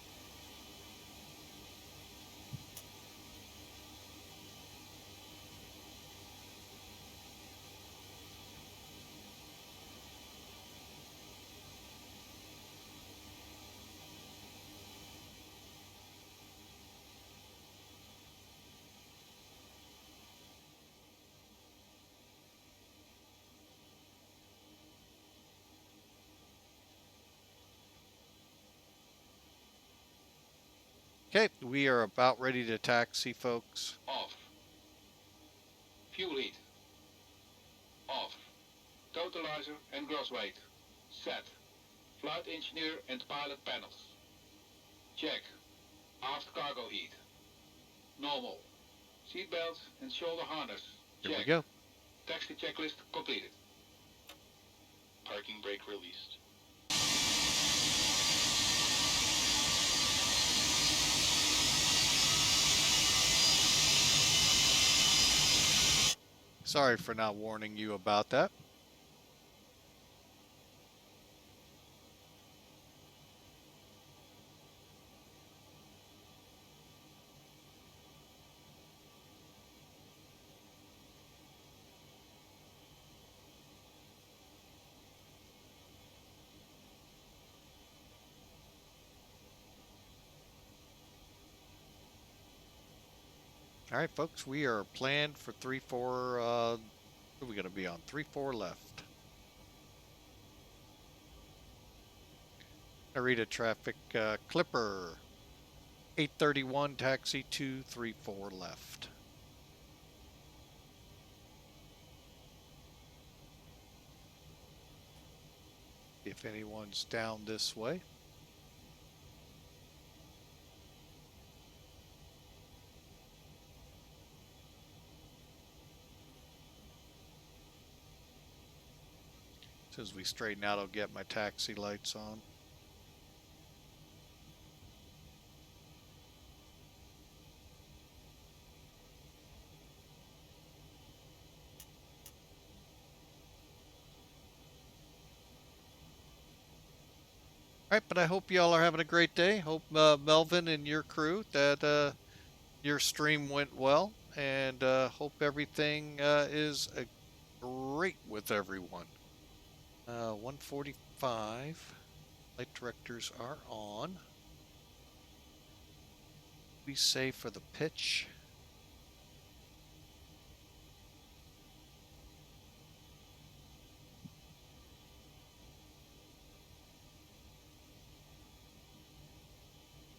Okay, we are about ready to taxi, folks. Off. Fuel heat. Off. Totalizer and gross weight. Set. Flight engineer and pilot panels. Check. Aft cargo heat. Normal. Seatbelts and shoulder harness. Here we Check. go. Taxi checklist completed. Parking brake released. Sorry for not warning you about that. All right, folks, we are planned for 3-4. What are we going to be on? 3-4 left. Narita traffic, Clipper, 831, taxi 234 left. If anyone's down this way. As we straighten out, I'll get my taxi lights on. All right, but I hope y'all are having a great day. Hope Melvin and your crew that your stream went well, and hope everything is great with everyone. 145. Light directors are on. We say for the pitch.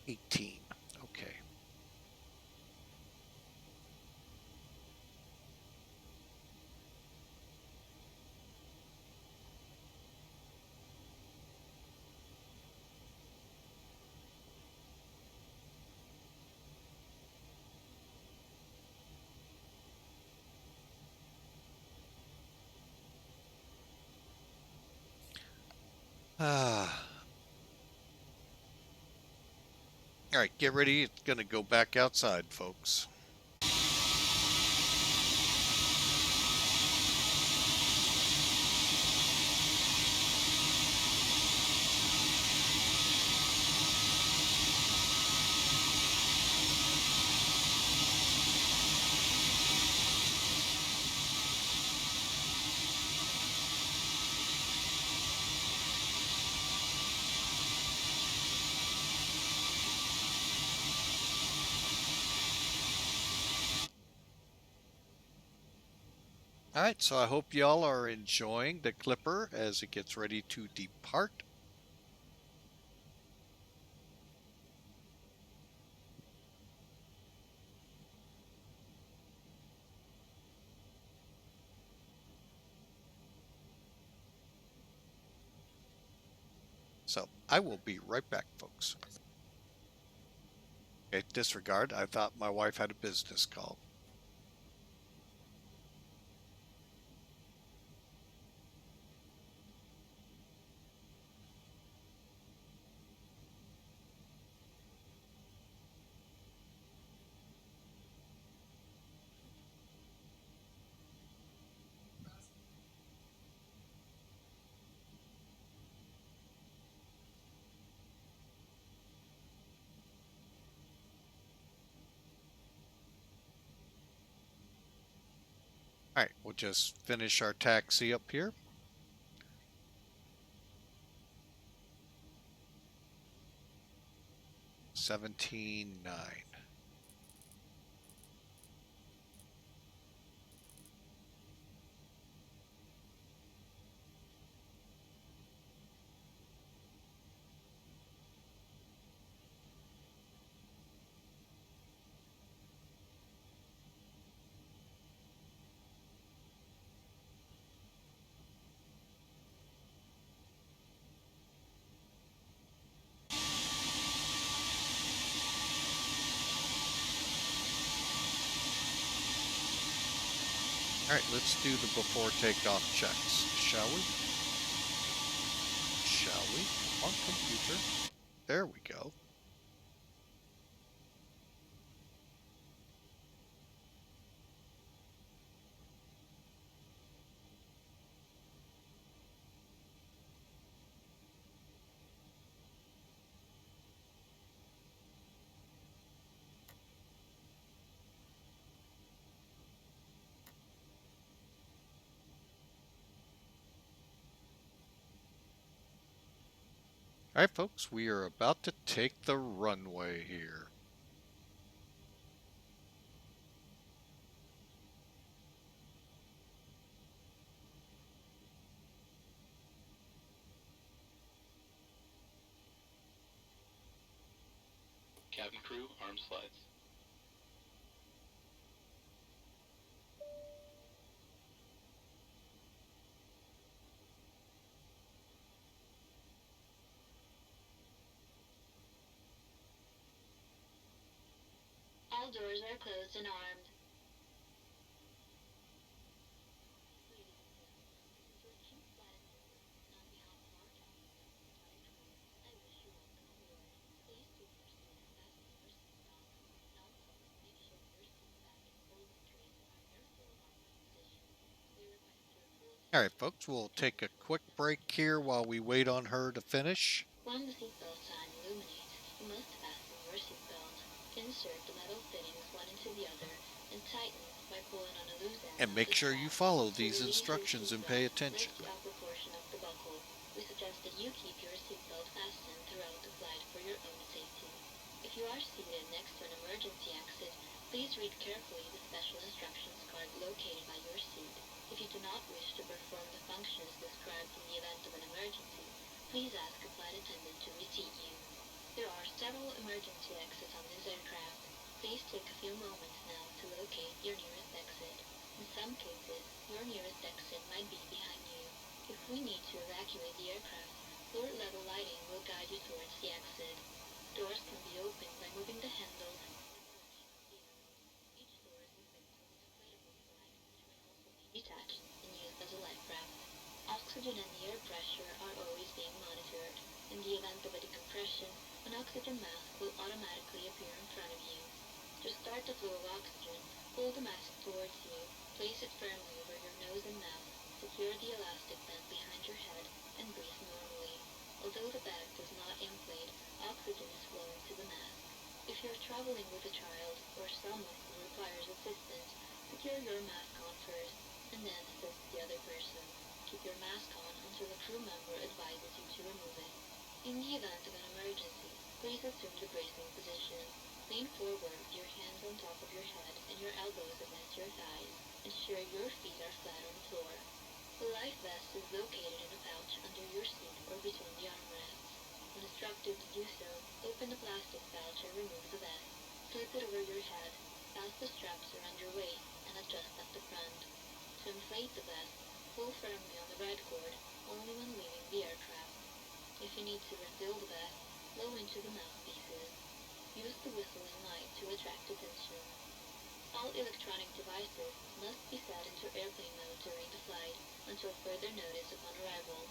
Okay. All right, get ready. It's going to go back outside, folks. All right, so I hope y'all are enjoying the Clipper as it gets ready to depart. So I will be right back, folks. Okay, disregard. I thought my wife had a business call. All right, we'll just finish our taxi up here. $17.9. Alright, let's do the before takeoff checks, shall we? Shall we? Come on, computer. There we go. Alright folks, we are about to take the runway here. Cabin crew, arm slides. All doors are closed and armed. Alright folks, we'll take a quick break here while we wait on her to finish. When the seatbelt sign illuminates, you must fasten your seatbelt. Insert the metal fittings one into the other and tighten by pulling on a loose end. And make sure you follow these instructions and pay attention. Lift the upper portion of the buckle. We suggest that you keep your seatbelt fastened throughout the flight for your own safety. If you are seated next to an emergency exit, please read carefully the special instructions card located by your seat. If you do not wish to perform the functions described in the event of an emergency, please ask a flight attendant to reseat you. There are several emergency exits on this aircraft. Please take a few moments now to locate your nearest exit. In some cases, your nearest exit might be behind you. If we need to evacuate the aircraft, floor level lighting will guide you towards the exit. Doors can be opened by moving the handle. Each door is equipped with an inflatable slide, which may also be detached and used as a life raft. Oxygen and air pressure are always being monitored. In the event of a decompression, an oxygen mask will automatically appear in front of you. To start the flow of oxygen, pull the mask towards you, place it firmly over your nose and mouth, secure the elastic band behind your head, and breathe normally. Although the bag does not inflate, oxygen is flowing to the mask. If you're traveling with a child or someone who requires assistance, secure your mask on first, and then assist the other person. Keep your mask on until a crew member advises you to remove it. In the event of an emergency, please assume the bracing position. Lean forward with your hands on top of your head and your elbows against your thighs. Ensure your feet are flat on the floor. The life vest is located in a pouch under your seat or between the armrests. When instructed to do so, open the plastic pouch and remove the vest. Slip it over your head, pass the straps around your waist, and adjust at the front. To inflate the vest, pull firmly on the red cord only when leaving the aircraft. If you need to refill the vest, blow into the mouthpieces. Use the whistling light to attract attention. All electronic devices must be set into airplane mode during the flight until further notice upon arrival.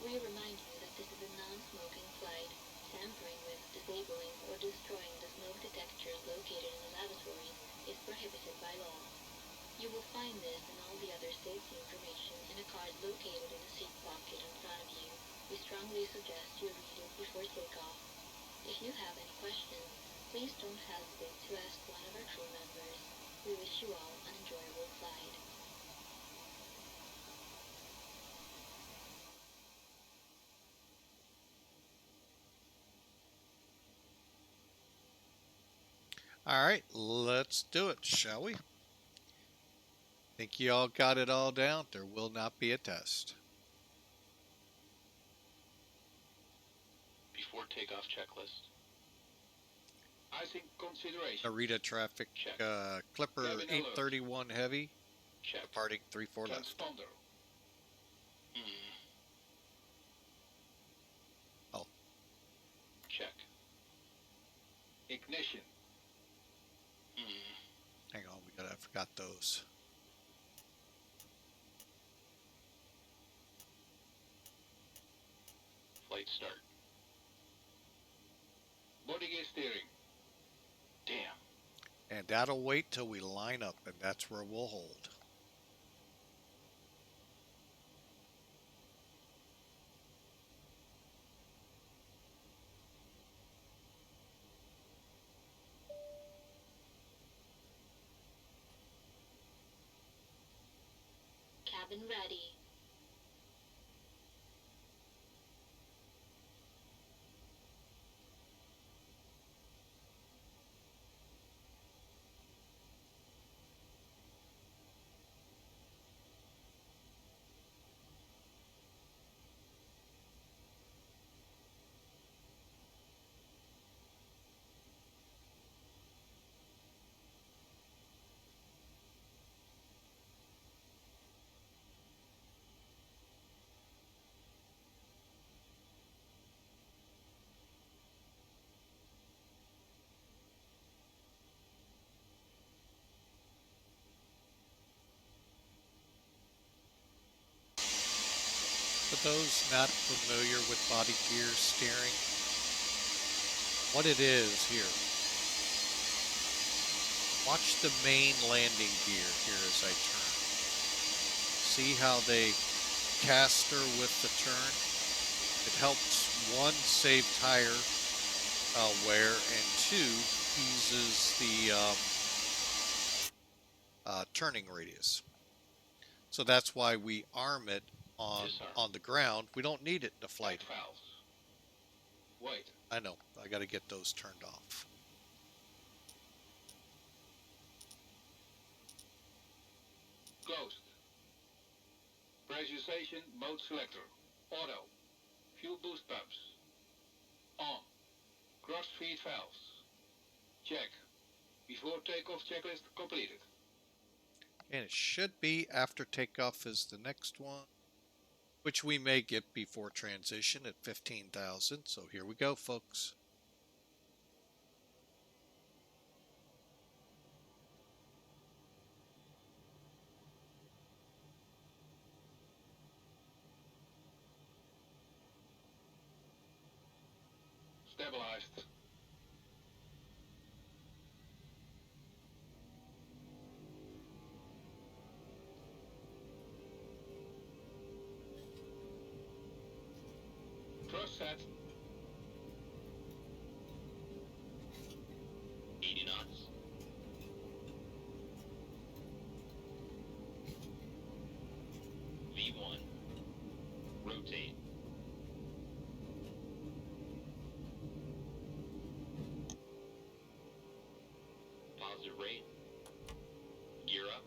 We remind you that this is a non-smoking flight. Tampering with, disabling, or destroying the smoke detectors located in the lavatories is prohibited by law. You will find this and all the other safety information in a card located in the seat pocket in front of you. We strongly suggest you read it before takeoff. If you have any questions, please don't hesitate to ask one of our crew members. We wish you all an enjoyable flight. Alright, let's do it, shall we? Think you all got it all down? There will not be a test. Before takeoff checklist. Icing consideration. Narita traffic, Check. Clipper Cabin alert. 831 Heavy, Check. departing 34 left. Transponder. Oh, Check. Ignition. hang on, I forgot those. flight start. Boarding gear steering. Damn. And that'll wait till we line up, and that's where we'll hold. Cabin ready. For those not familiar with body gear steering, what it is here, watch the main landing gear here as I turn. See how they caster with the turn? It helps, one, save tire wear, and two, eases the turning radius. So that's why we arm it on the ground. We don't need it to flight. Valves. Wait. I know. I got to get those turned off. Closed. Pressurization mode selector. Auto. Fuel boost pumps. On. Cross feed valves. Check. Before takeoff checklist completed. And it should be after takeoff is the next one, which we may get before transition at 15,000. So here we go, folks. Stabilized. Thrust set. 80 knots. V1. Rotate. Positive rate. Gear up.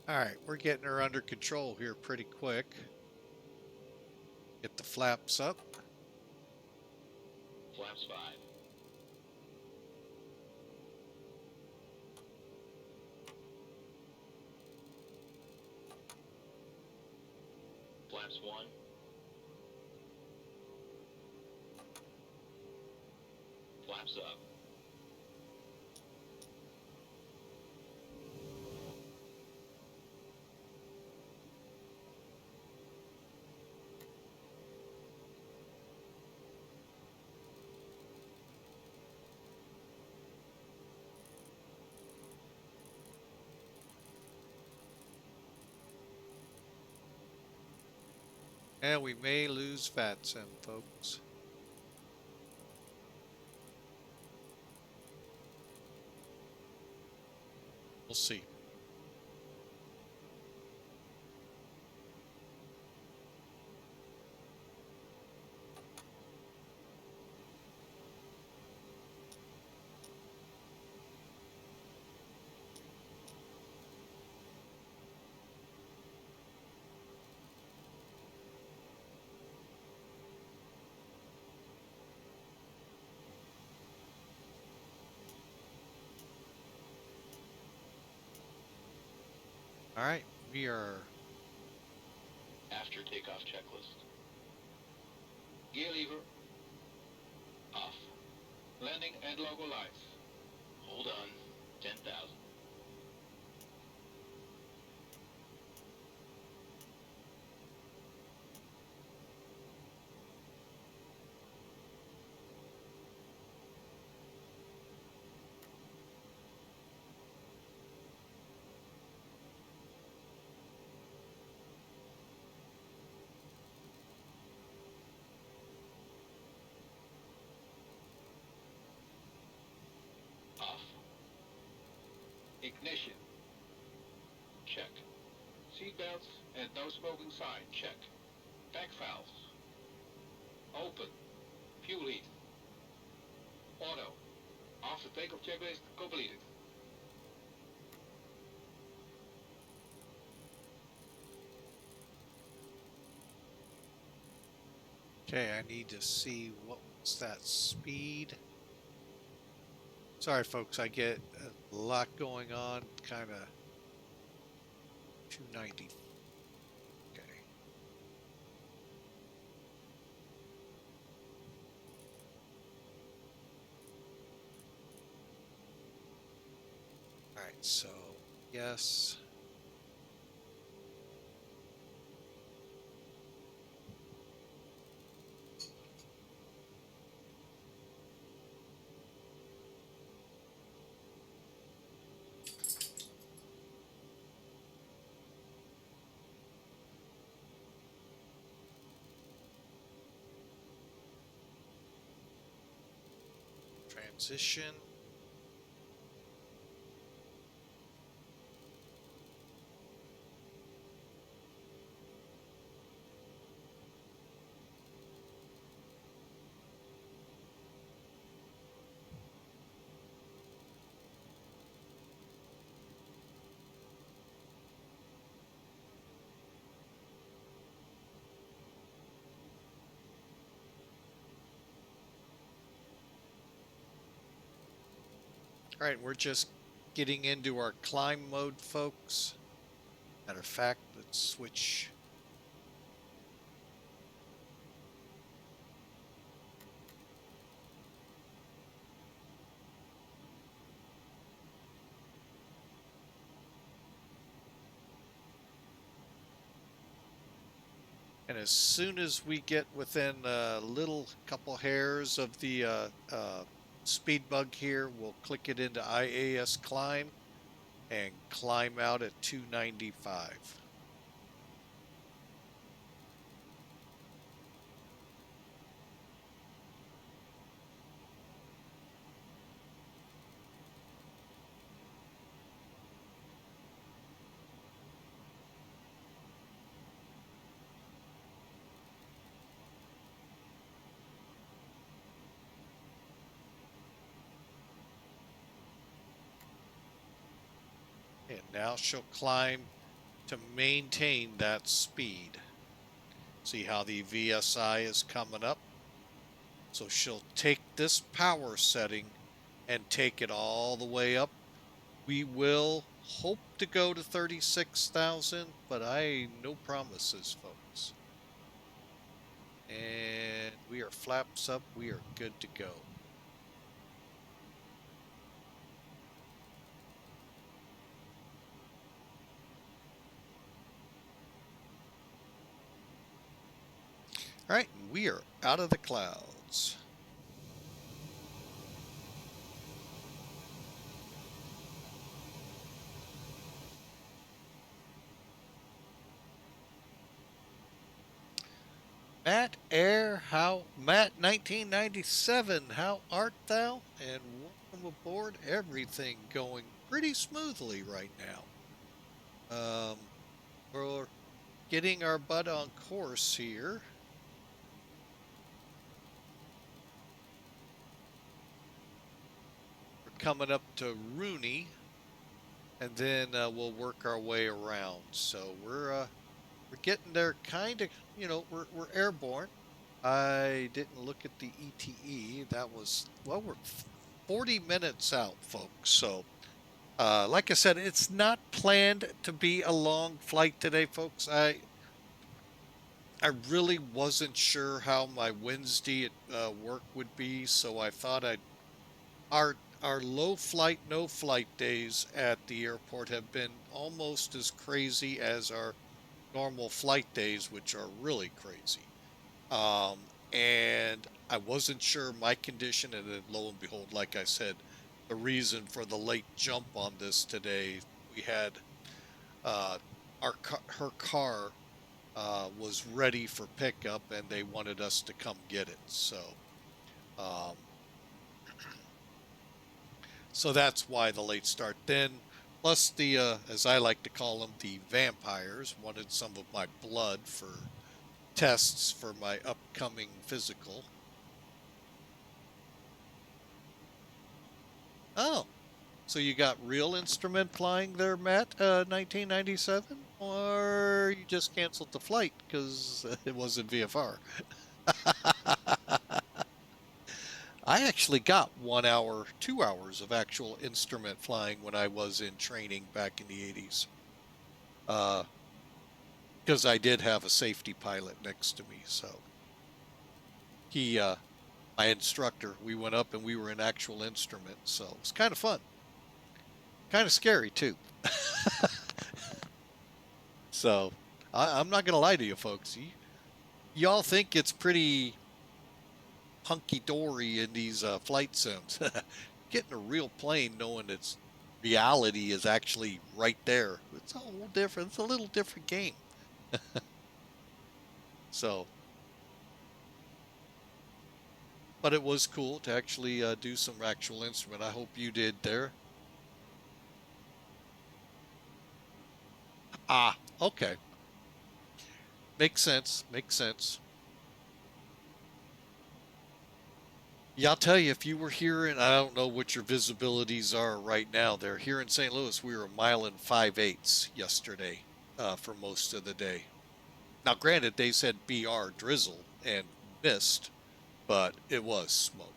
All right, we're getting her under control here pretty quick. Get the flaps up. Flaps 5. Flaps 1. Flaps up. And we may lose VATSIM, folks. We'll see. All right, we are After takeoff checklist. Gear lever. Off. Landing and logo lights. Hold on. 10,000. Off. Ignition. Check. Seatbelts and no smoking sign. Check. Back valves. Open. Fuel heat. Auto. After takeoff checklist completed. okay. I need to see what was that speed. Sorry, folks. I get a lot going on. Kind of 290. Okay. All right. So yes. Transition. All right, we're just getting into our climb mode, folks. Matter of fact, let's switch. And as soon as we get within a little couple hairs of the speed bug here, we'll click it into IAS climb and climb out at 295. And now she'll climb to maintain that speed. See how the VSI is coming up? So she'll take this power setting and take it all the way up. We will hope to go to 36,000, but no promises, folks. And we are flaps up. We are good to go. All right, we are out of the clouds. Matt Air, Matt 1997, how art thou? And welcome aboard. Everything going pretty smoothly right now. We're getting our butt on course here. We're coming up to Rooney, and then we'll work our way around. So we're getting there, kind of. You know, we're airborne. I didn't look at the ETE. That was, well, we're 40 minutes out, folks. So, like I said, it's not planned to be a long flight today, folks. I really wasn't sure how my Wednesday at work would be, so I thought our low flight, no flight days at the airport have been almost as crazy as our normal flight days, which are really crazy. And I wasn't sure my condition, and then lo and behold, like I said, the reason for the late jump on this today, we had uh, her car was ready for pickup, and they wanted us to come get it. Um, so that's why the late start. Then, plus the as I like to call them, the vampires wanted some of my blood for tests for my upcoming physical. Oh, so you got real instrument flying there, Matt, 1997? Or you just canceled the flight because it wasn't VFR? I actually got 1 hour, 2 hours of actual instrument flying when I was in training back in the 80s. Because I did have a safety pilot next to me, so he, my instructor, we went up and we were in actual instrument, so it was kind of fun. Kind of scary, too. So, I'm not going to lie to you, folks. Y'all think it's pretty hunky-dory in these flight sims. Getting a real plane knowing its reality is actually right there. It's a whole different, it's a little different game. So, but it was cool to actually do some actual instrument. I hope you did there. Ah, okay. Makes sense. Makes sense. Yeah, I'll tell you, if you were here, and I don't know what your visibilities are right now, they're here in St. Louis. We were a mile and 5/8 yesterday for most of the day. Now, granted, they said BR drizzle and mist, but it was smoke.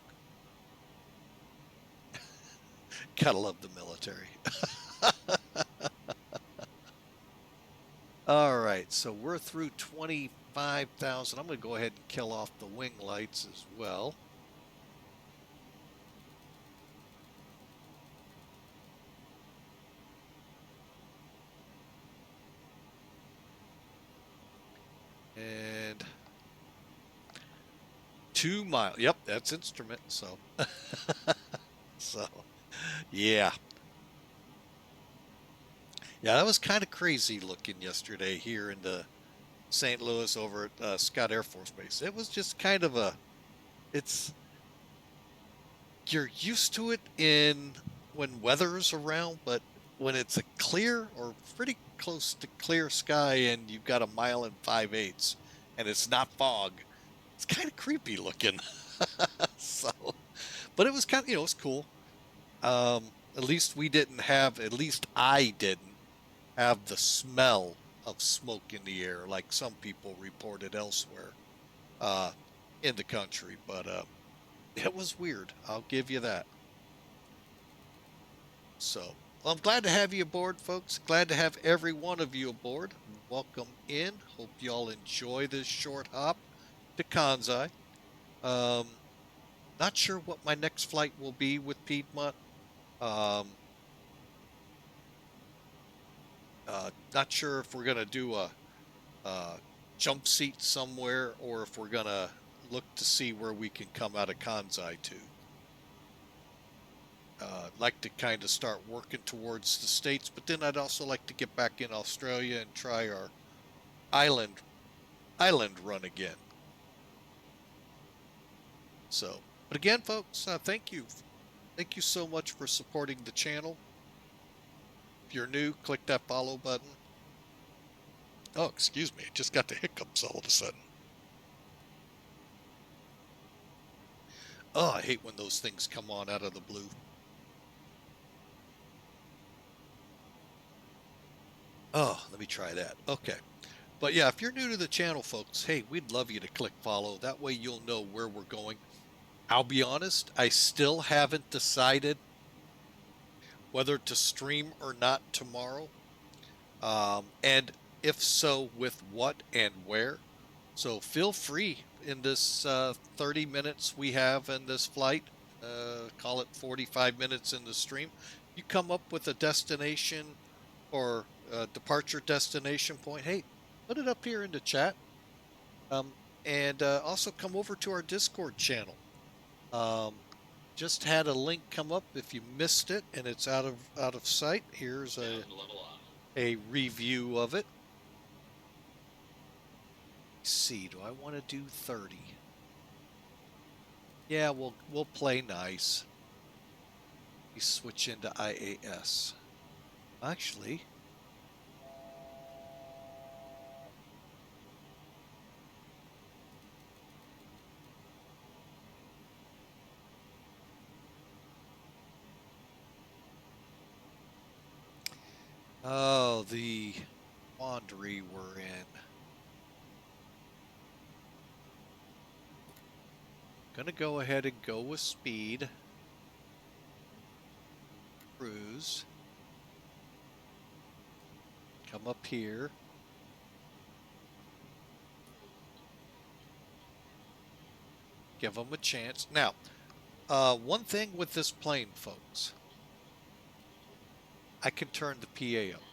Gotta love the military. All right, so we're through 25,000. I'm going to go ahead and kill off the wing lights as well. And 2 miles. Yep, that's instrument. So, so yeah. Yeah, that was kind of crazy looking yesterday here in the St. Louis over at Scott Air Force Base. It was just kind of you're used to it in when weather's around, but when it's a clear or pretty close to clear sky and you've got a mile and 5/8 and it's not fog, it's kind of creepy looking. So, but it was kind of, it was cool. At least at least I didn't have the smell of smoke in the air like some people reported elsewhere uh, in the country. But it was weird. I'll give you that. So, well, I'm glad to have you aboard, folks. Glad to have every one of you aboard. Welcome in. Hope y'all enjoy this short hop to Kansai. Not sure what my next flight will be with Piedmont. Um, Not sure if we're going to do a jump seat somewhere or if we're going to look to see where we can come out of Kansai to. I'd like to kind of start working towards the States, but then I'd also like to get back in Australia and try our island run again. So, but again, folks, thank you. Thank you so much for supporting the channel. If you're new, click that follow button. Oh, excuse me. I just got the hiccups all of a sudden. Oh, I hate when those things come on out of the blue. Oh, let me try that. Okay. But yeah, if you're new to the channel, folks, hey, we'd love you to click follow. That way you'll know where we're going. I'll be honest, I still haven't decided whether to stream or not tomorrow. And if so, with what and where. So feel free in this 30 minutes we have in this flight, call it 45 minutes in the stream, you come up with a destination or a departure destination point, hey, put it up here in the chat. And also come over to our Discord channel. Just had a link come up if you missed it and it's out of sight. Here's a review of it. Let's see, do I want to do 30? Yeah, we'll play nice. We switch into IAS. Actually, oh, the quandary we're in. Gonna go ahead and go with speed. Cruise. Come up here. Give them a chance. Now, one thing with this plane, folks, I can turn the PA up.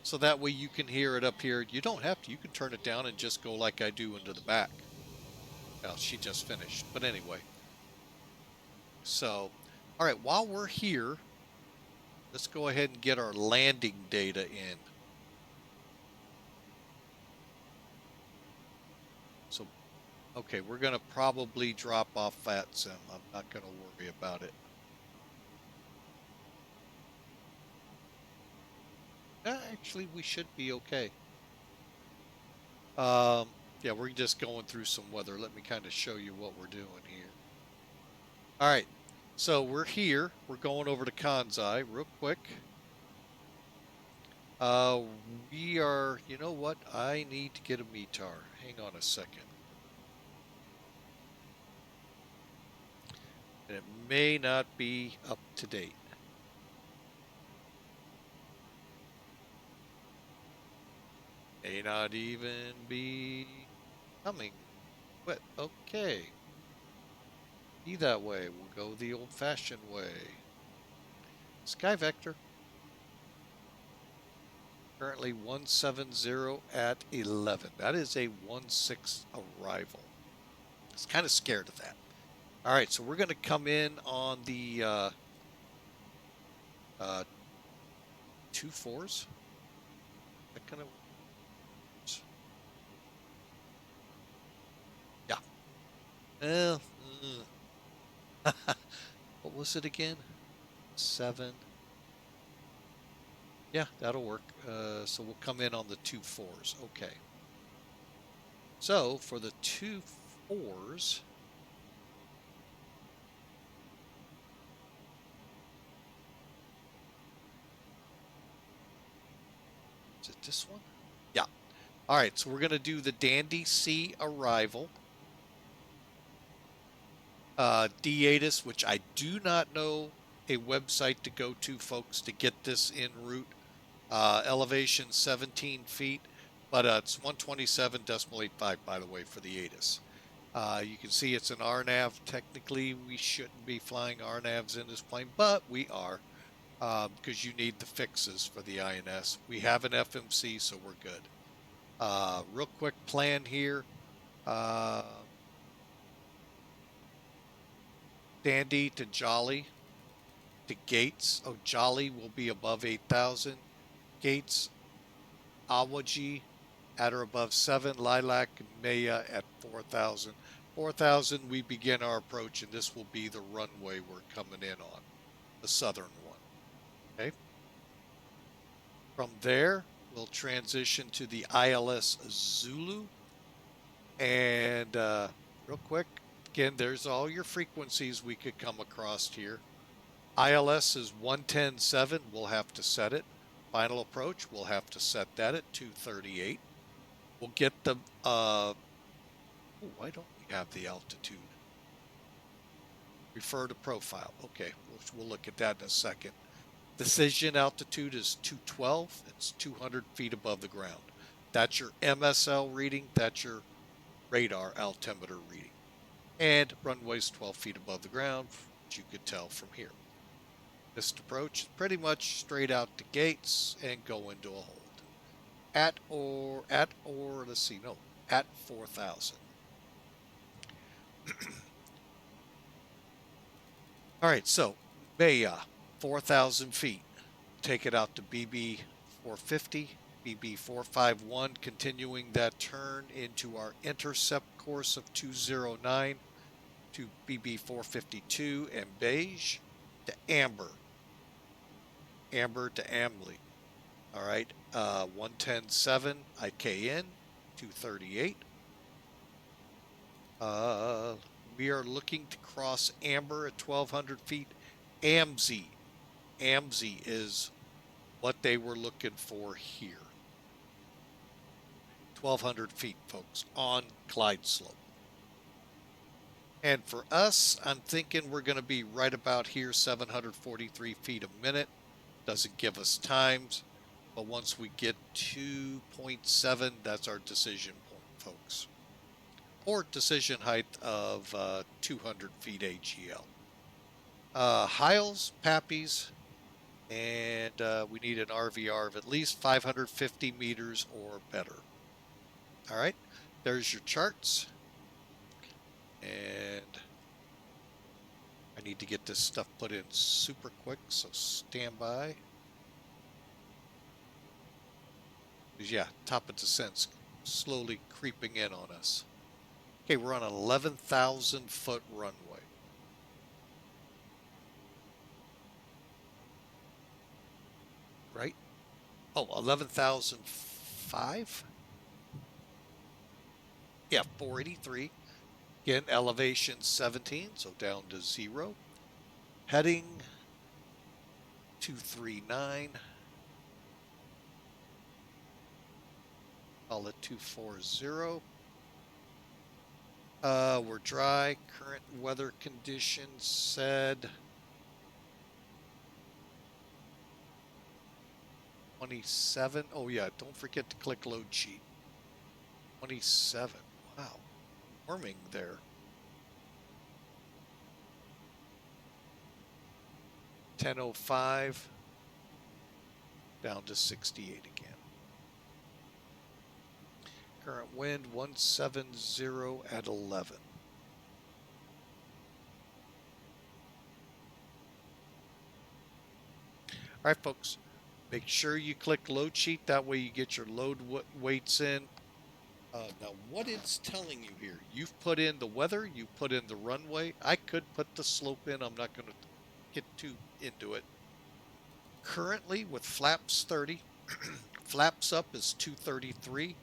So that way you can hear it up here. You don't have to. You can turn it down and just go like I do into the back. Well, she just finished. But anyway. So, all right, while we're here, let's go ahead and get our landing data in. So, okay, we're going to probably drop off VATSIM. I'm not going to worry about it. Actually, we should be okay. Yeah, we're just going through some weather. Let me kind of show you what we're doing here. All right, so we're here. We're going over to Kansai real quick. We are, you know what? I need to get a METAR. Hang on a second. And it may not be up to date. May not even be coming. But okay. Be that way. We'll go the old-fashioned way. Sky Vector. Currently 170 at 11. That is a 1-6 arrival. I was kind of scared of that. All right, so we're going to come in on the 2-4s. That kind of. Yeah. Well, what was it again? 7. Yeah, that'll work. So we'll come in on the 2-4s. Okay. So for the 2-4s, is it this one? Yeah. All right, so we're going to do the Dandy C arrival. DATIS, which I do not know a website to go to, folks, to get this en route. Elevation 17 feet, but it's 127.85, by the way, for the ATIS. You can see it's an RNAV. Technically, we shouldn't be flying RNAVs in this plane, but we are, because you need the fixes for the INS. We have an FMC, so we're good. Real quick plan here. Dandy to Jolly to Gates. Oh, Jolly will be above 8,000. Gates Awaji at or above 7, Lilac and Maya at 4,000. 4,000, we begin our approach, and this will be the runway we're coming in on, the southern one. Okay. From there, we'll transition to the ILS Zulu. And real quick, again, there's all your frequencies we could come across here. ILS is 110.7. We'll have to set it. Final approach, we'll have to set that at 238. We'll get the, why don't we have the altitude? Refer to profile. Okay, we'll look at that in a second. Decision altitude is 212. It's 200 feet above the ground. That's your MSL reading. That's your radar altimeter reading. And runway's 12 feet above the ground, which you could tell from here. This approach is pretty much straight out the gates and go into a hold. At 4,000. All right, so Maya, 4,000 feet. Take it out to BB 450, BB 451, continuing that turn into our intercept course of 209 to BB 452 and beige to amber. Amber to Amley. All right, 110.7 IKN, 238. We are looking to cross amber at 1,200 feet. AMZ. AMZ is what they were looking for here. 1,200 feet, folks, on glide slope. And for us, I'm thinking we're going to be right about here, 743 feet a minute. Doesn't give us times, but once we get 2.7, that's our decision point, folks. Or decision height of 200 feet AGL. Hiles, Pappies, and we need an RVR of at least 550 meters or better. All right, there's your charts. And I need to get this stuff put in super quick, so stand by. Yeah, top of descent's slowly creeping in on us. Okay, we're on an 11,000 foot runway. Right? Oh, 11,005? Yeah, 483. Again, elevation 17, so down to 0. Heading 239. Call it 240. We're dry. Current weather conditions said 27. Oh yeah, don't forget to click load sheet. 27. Wow. Warming there. 10:05 down to 68 again. Current wind 170 at 11. All right, folks, make sure you click load sheet. That way you get your load weights in. Now, what it's telling you here, you've put in the weather, you put in the runway. I could put the slope in. I'm not going to get too into it. Currently, with flaps 30, flaps up is 233.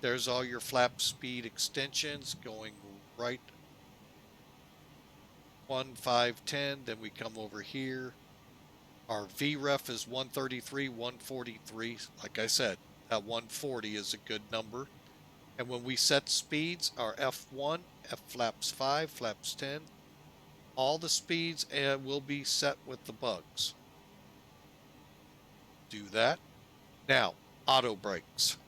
There's all your flap speed extensions going right. 1510, then we come over here. Our VREF is 133, 143. Like I said, that 140 is a good number. And when we set speeds, our F1, F flaps 5, flaps 10, all the speeds will be set with the bugs. Do that. Now, auto brakes.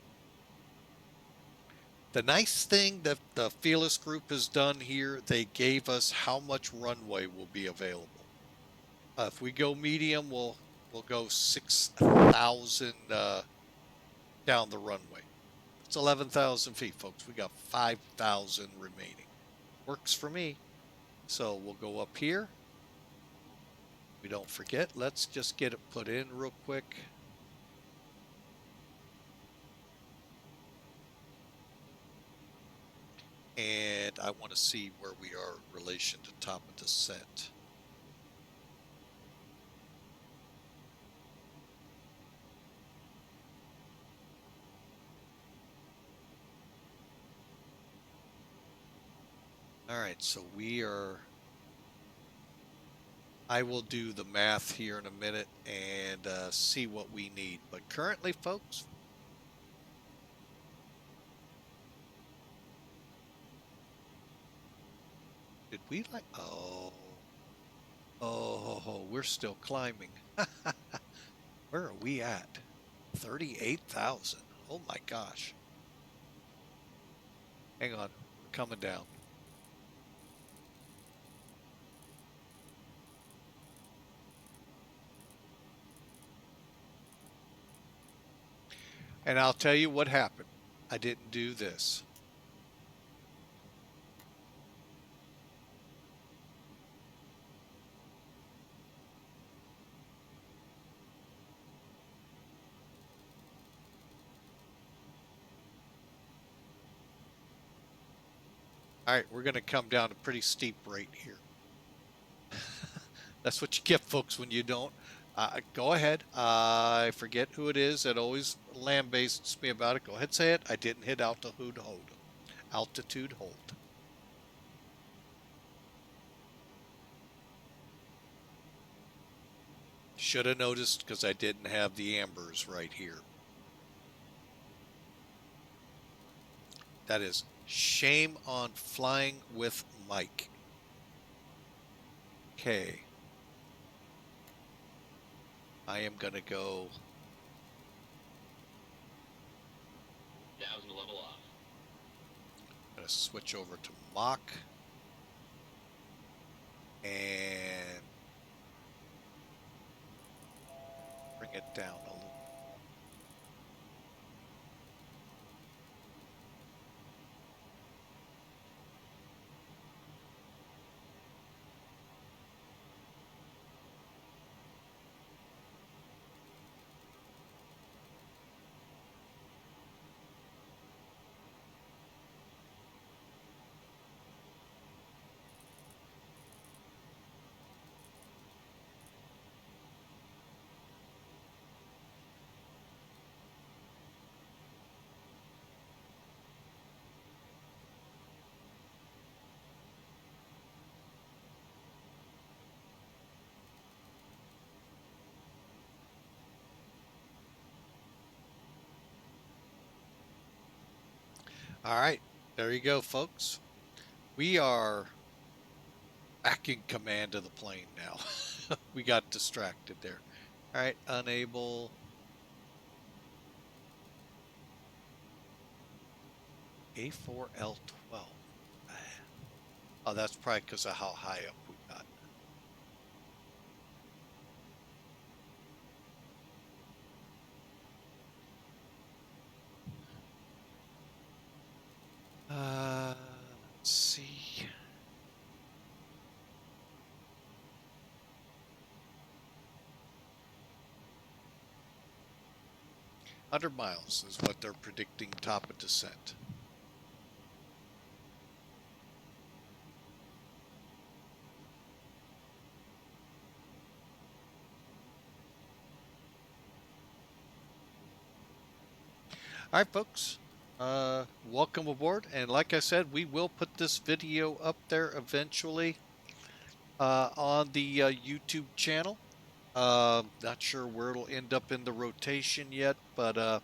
The nice thing that the Felis group has done here, they gave us how much runway will be available. If we go medium, we'll go 6,000 down the runway. It's 11,000 feet, folks. We got 5,000 remaining. Works for me. So we'll go up here. We don't forget. Let's just get it put in real quick. And I want to see where we are in relation to top of descent. All right, so we are, I will do the math here in a minute and see what we need. But currently, folks, did we like, oh, we're still climbing. Where are we at? 38,000. Oh my gosh. Hang on, we're coming down. And I'll tell you what happened. I didn't do this. All right, we're going to come down a pretty steep rate here. That's what you get, folks, when you don't. Go ahead. I forget who it is that always lambastes me about it. Go ahead, say it. I didn't hit altitude hold. Altitude hold. Should have noticed because I didn't have the ambers right here. That is shame on flying with Mike. Okay. I am going to go 1,000 to level off. I'm going to switch over to Mach and bring it down a little. All right, there you go, folks. We are back in command of the plane now. We got distracted there. All right, unable. A4L12. Oh, that's probably because of how high up we got. Let's see. $100 is what they're predicting top of descent. All right, folks. Welcome aboard. And like I said, we will put this video up there eventually on the YouTube channel. Not sure where it'll end up in the rotation yet, but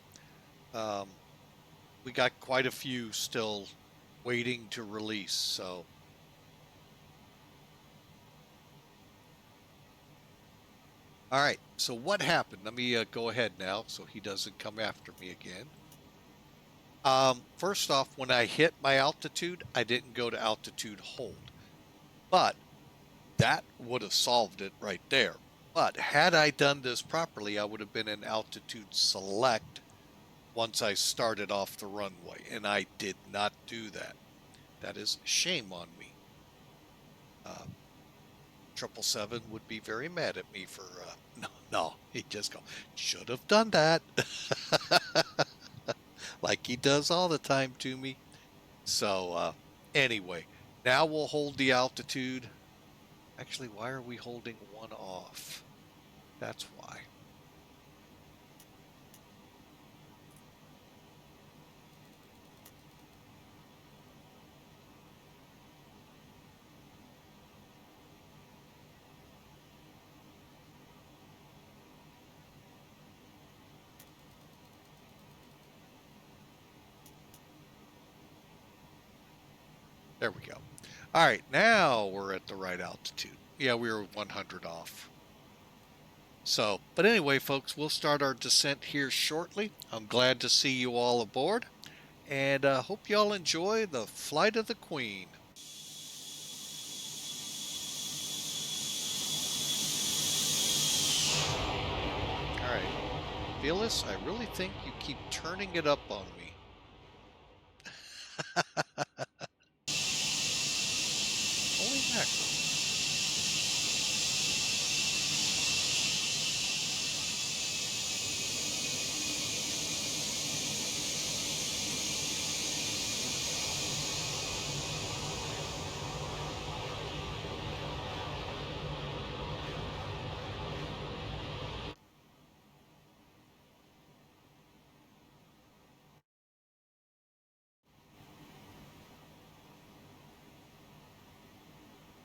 we got quite a few still waiting to release. So, all right. So what happened? Let me go ahead now so he doesn't come after me again. First off, when I hit my altitude, I didn't go to altitude hold, but that would have solved it right there. But had I done this properly, I would have been in altitude select once I started off the runway, and I did not do that. That is shame on me. 777 would be very mad at me for, no, he'd just go, should have done that. Like he does all the time to me. So, Anyway, now we'll hold the altitude. Actually, why are we holding one off? That's why. There we go. All right, now we're at the right altitude. Yeah, we were 100 off. So, but anyway, folks, we'll start our descent here shortly. I'm glad to see you all aboard, and hope you all enjoy the flight of the Queen. All right, Felis, I really think you keep turning it up on me. Holy mackerel.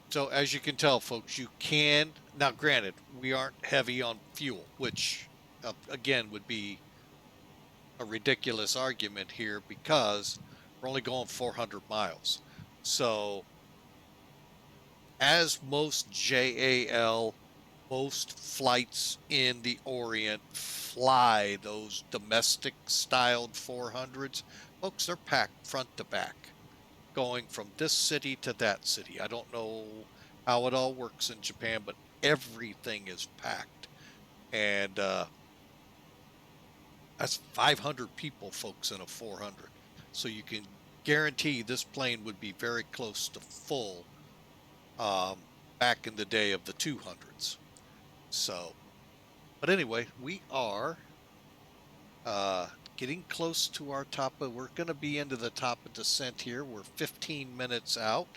So as you can tell, folks, you can, now granted, we aren't heavy on fuel, which again would be a ridiculous argument here because we're only going 400 miles. So as most JAL, most flights in the Orient fly those domestic styled 400s, folks, they're packed front to back, going from this city to that city. I don't know how it all works in Japan, but everything is packed. And that's 500 people, folks, in a 400. So you can guarantee this plane would be very close to full back in the day of the 200s. So, but anyway, we are getting close to our top. We're going to be into the top of descent here. We're 15 minutes out.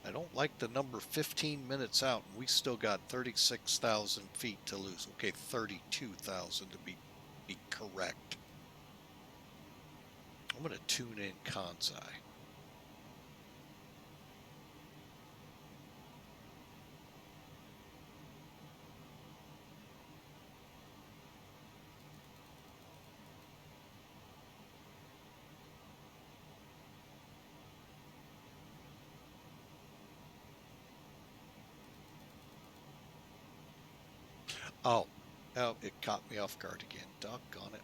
I don't like the number 15 minutes out. We still got 36,000 feet to lose. Okay, 32,000 to be correct. I'm going to tune in Kansai. Oh, it caught me off guard again. Doggone it.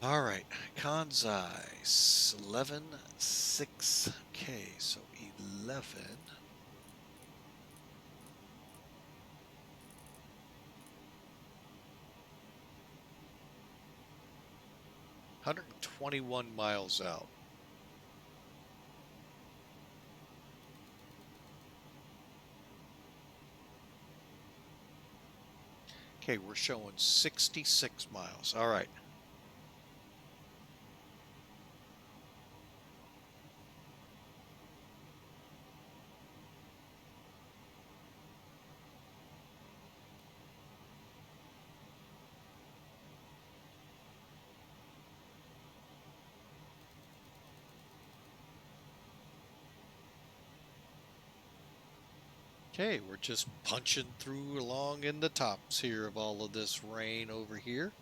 All right, Kansai, 11.6K, so 11. 121 miles out. Okay, we're showing 66 miles. All right. Okay, we're just punching through along in the tops here of all of this rain over here.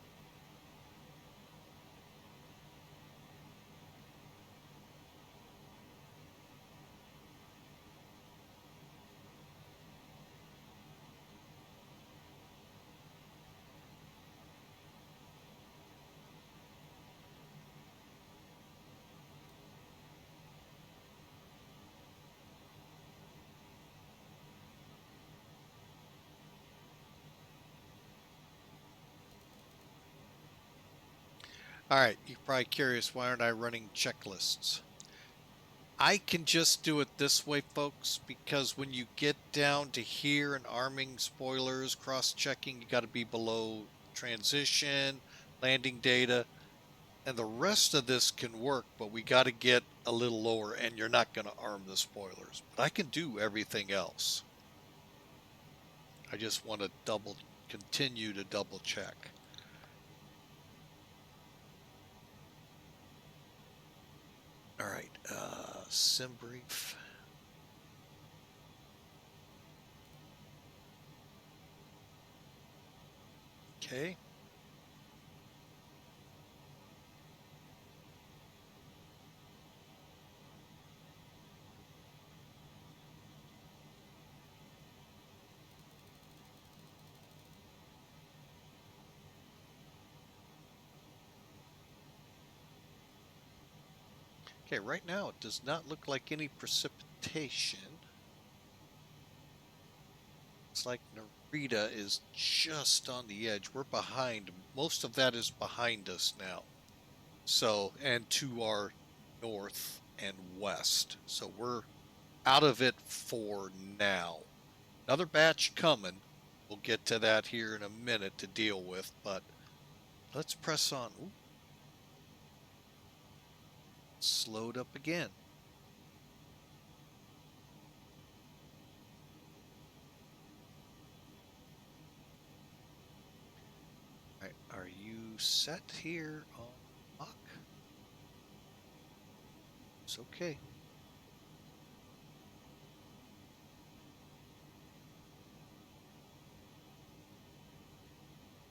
All right, you're probably curious, why aren't I running checklists? I can just do it this way, folks, because when you get down to here and arming spoilers, cross-checking, you got to be below transition, landing data, And the rest of this can work, but we got to get a little lower, and you're not going to arm the spoilers. But I can do everything else. I just want to continue to double check. All right, sim brief. Okay. Okay, right now it does not look like any precipitation. It's like Narita is just on the edge. We're behind. Most of that is behind us now. So, and to our north and west. So we're out of it for now. Another batch coming. We'll get to that here in a minute to deal with, but let's press on. Ooh. Slowed up again. All right, are you set here on lock? It's okay.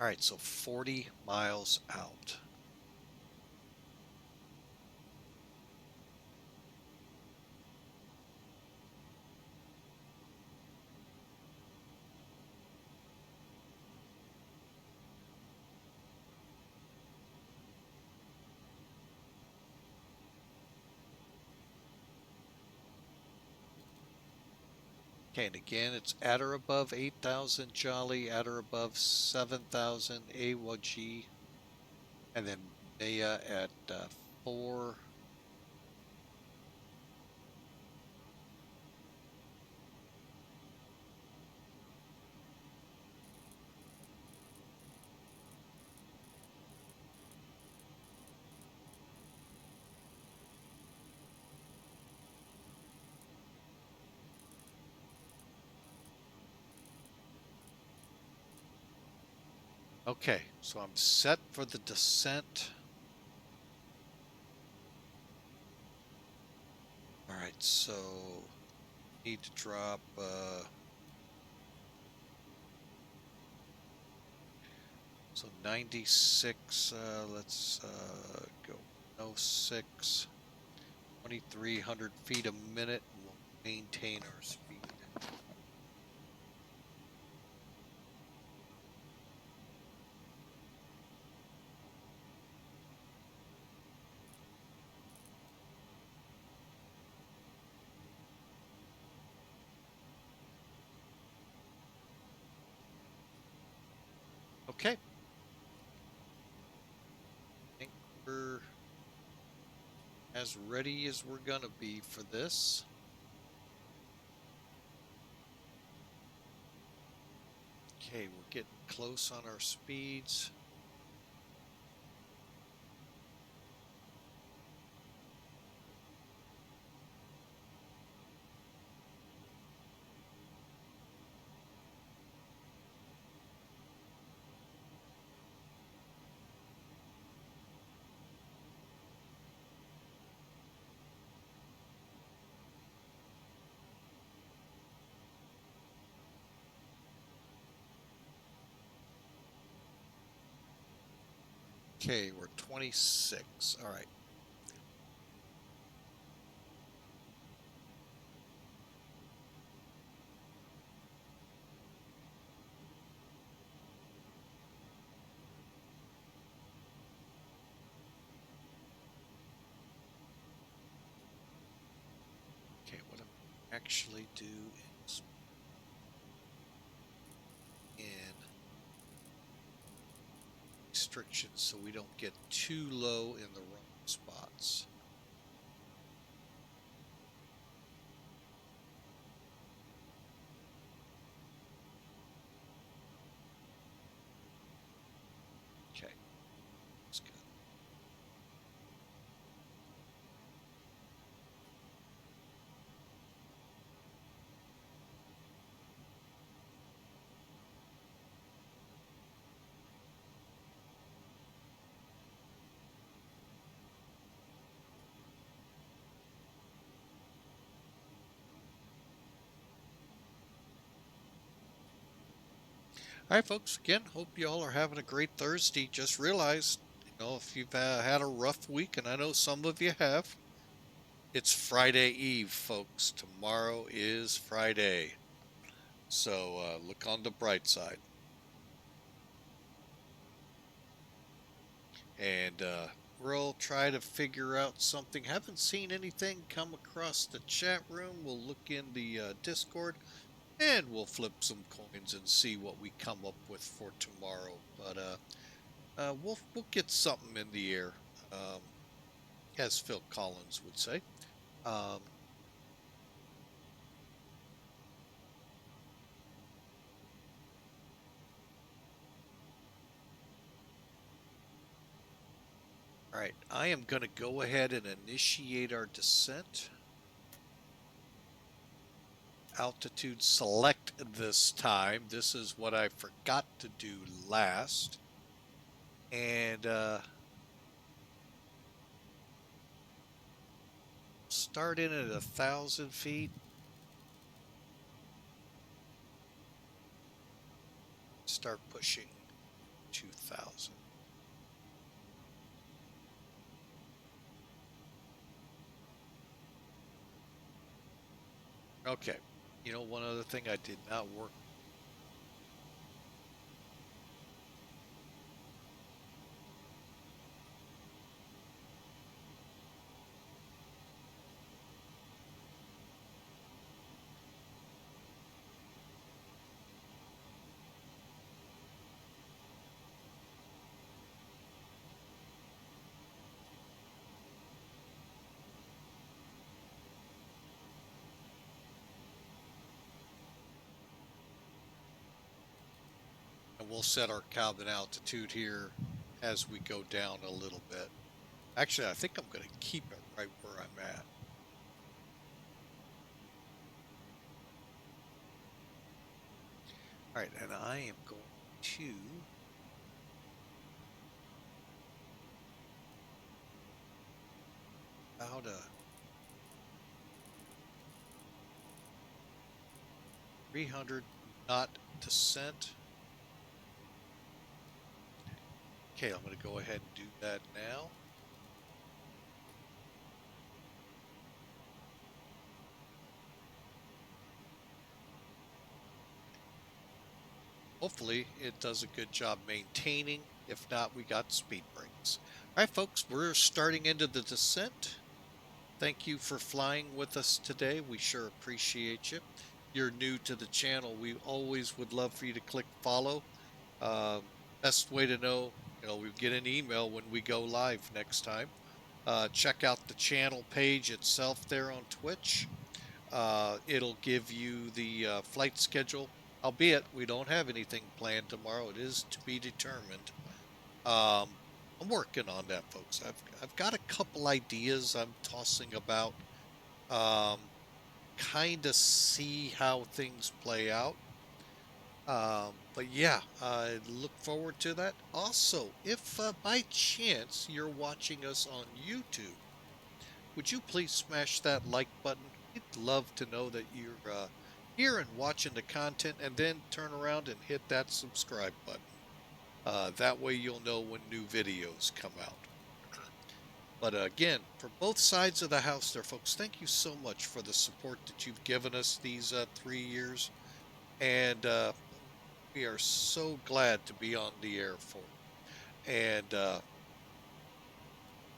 All right, so 40 miles out. Okay, and again, it's at or above 8,000 Jolly, at or above 7,000 AWG, and then Maya at 4. Okay, so I'm set for the descent. All right, so need to drop so 96, let's go 06, 2,300 feet a minute, and we'll maintain our speed. Okay. I think we're as ready as we're gonna be for this. Okay, we're getting close on our speeds. Okay, we're 26. All right. Okay, what I'm actually do is in restrictions so we don't get too low in the wrong spots. Okay, that's good. All right, folks, again, hope you all are having a great Thursday. Just realized, if you've had a rough week, and I know some of you have, it's Friday Eve, folks. Tomorrow is Friday. So look on the bright side. And we'll try to figure out something. Haven't seen anything come across the chat room. We'll look in the Discord, and we'll flip some coins and see what we come up with for tomorrow. But we'll get something in the air, as Phil Collins would say. All right, I am going to go ahead and initiate our descent. Altitude select this time. This is what I forgot to do last. And start in at 1,000 feet. Start pushing 2,000. Okay. One other thing I did not work. And we'll set our cabin altitude here as we go down a little bit. Actually, I think I'm going to keep it right where I'm at. All right, and I am going to about a 300 knot descent. Okay, I'm going to go ahead and do that now. Hopefully it does a good job maintaining. If not, we got speed brakes. All right, folks, we're starting into the descent. Thank you for flying with us today. We sure appreciate you. If you're new to the channel, we always would love for you to click follow. Best way to know, we get an email when we go live next time. Check out the channel page itself there on Twitch. It'll give you the flight schedule, albeit we don't have anything planned tomorrow. It is to be determined. I'm working on that, folks. I've got a couple ideas I'm tossing about. Kind of see how things play out. But yeah, I look forward to that. Also, if by chance you're watching us on YouTube, would you please smash that like button? We'd love to know that you're here and watching the content, and then turn around and hit that subscribe button. That way you'll know when new videos come out. But again, for both sides of the house there, folks, thank you so much for the support that you've given us these 3 years. And we are so glad to be on the air for it. And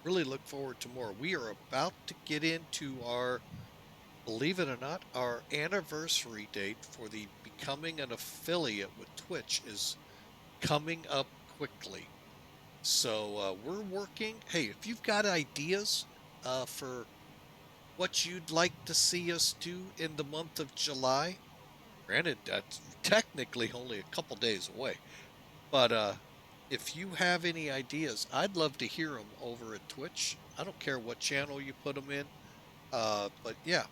really look forward to more. We are about to get into our, believe it or not, our anniversary date for the becoming an affiliate with Twitch is coming up quickly. So we're working. Hey, if you've got ideas for what you'd like to see us do in the month of July, granted, that's technically only a couple days away. But if you have any ideas, I'd love to hear them over at Twitch. I don't care what channel you put them in. But yeah,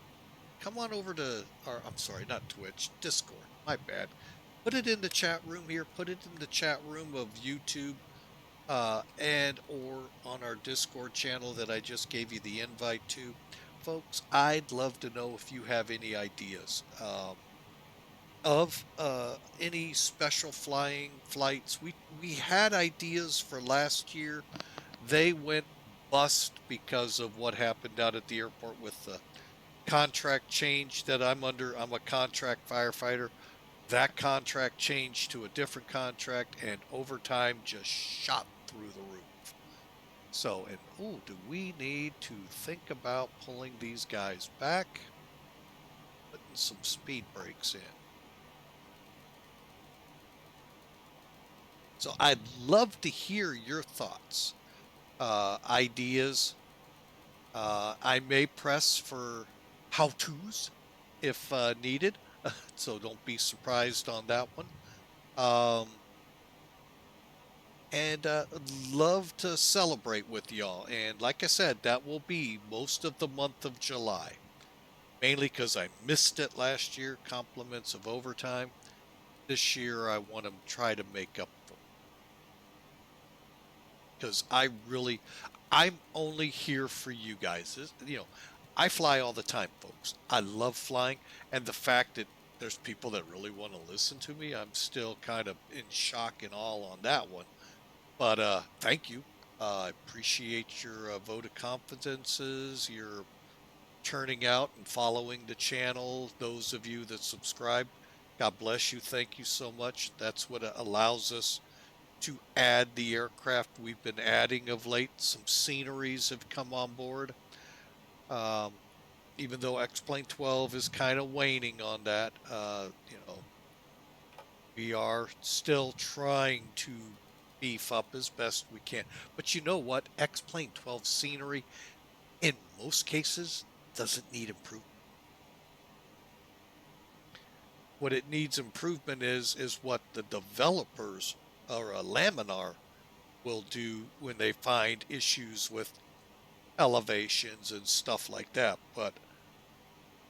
come on over to our, I'm sorry, not Twitch, Discord. My bad. Put it in the chat room here. Put it in the chat room of YouTube. And or on our Discord channel that I just gave you the invite to. Folks, I'd love to know if you have any ideas. of any special flying flights. We had ideas for last year. They went bust because of what happened down at the airport with the contract change that I'm under. I'm a contract firefighter. That contract changed to a different contract, and overtime just shot through the roof. So, and oh, do we need to think about pulling these guys back, putting some speed brakes in? So I'd love to hear your thoughts, ideas. I may press for how-tos if needed, so don't be surprised on that one. Um, and love to celebrate with y'all. And like I said, that will be most of the month of July, mainly because I missed it last year, compliments of overtime. This year, I want to try to make up for, because I'm only here for you guys. I fly all the time, folks. I love flying, and the fact that there's people that really want to listen to me, I'm still kind of in shock and awe on that one. But thank you. I appreciate your vote of confidences, your turning out and following the channel. Those of you that subscribed, God bless you. Thank you so much. That's what allows us to add the aircraft we've been adding of late. Some sceneries have come on board. Um, Even though X-Plane 12 is kind of waning on that, we are still trying to beef up as best we can. But you know what? X-Plane 12 scenery, in most cases, doesn't need improvement. What it needs improvement is what the developers or a laminar will do when they find issues with elevations and stuff like that. But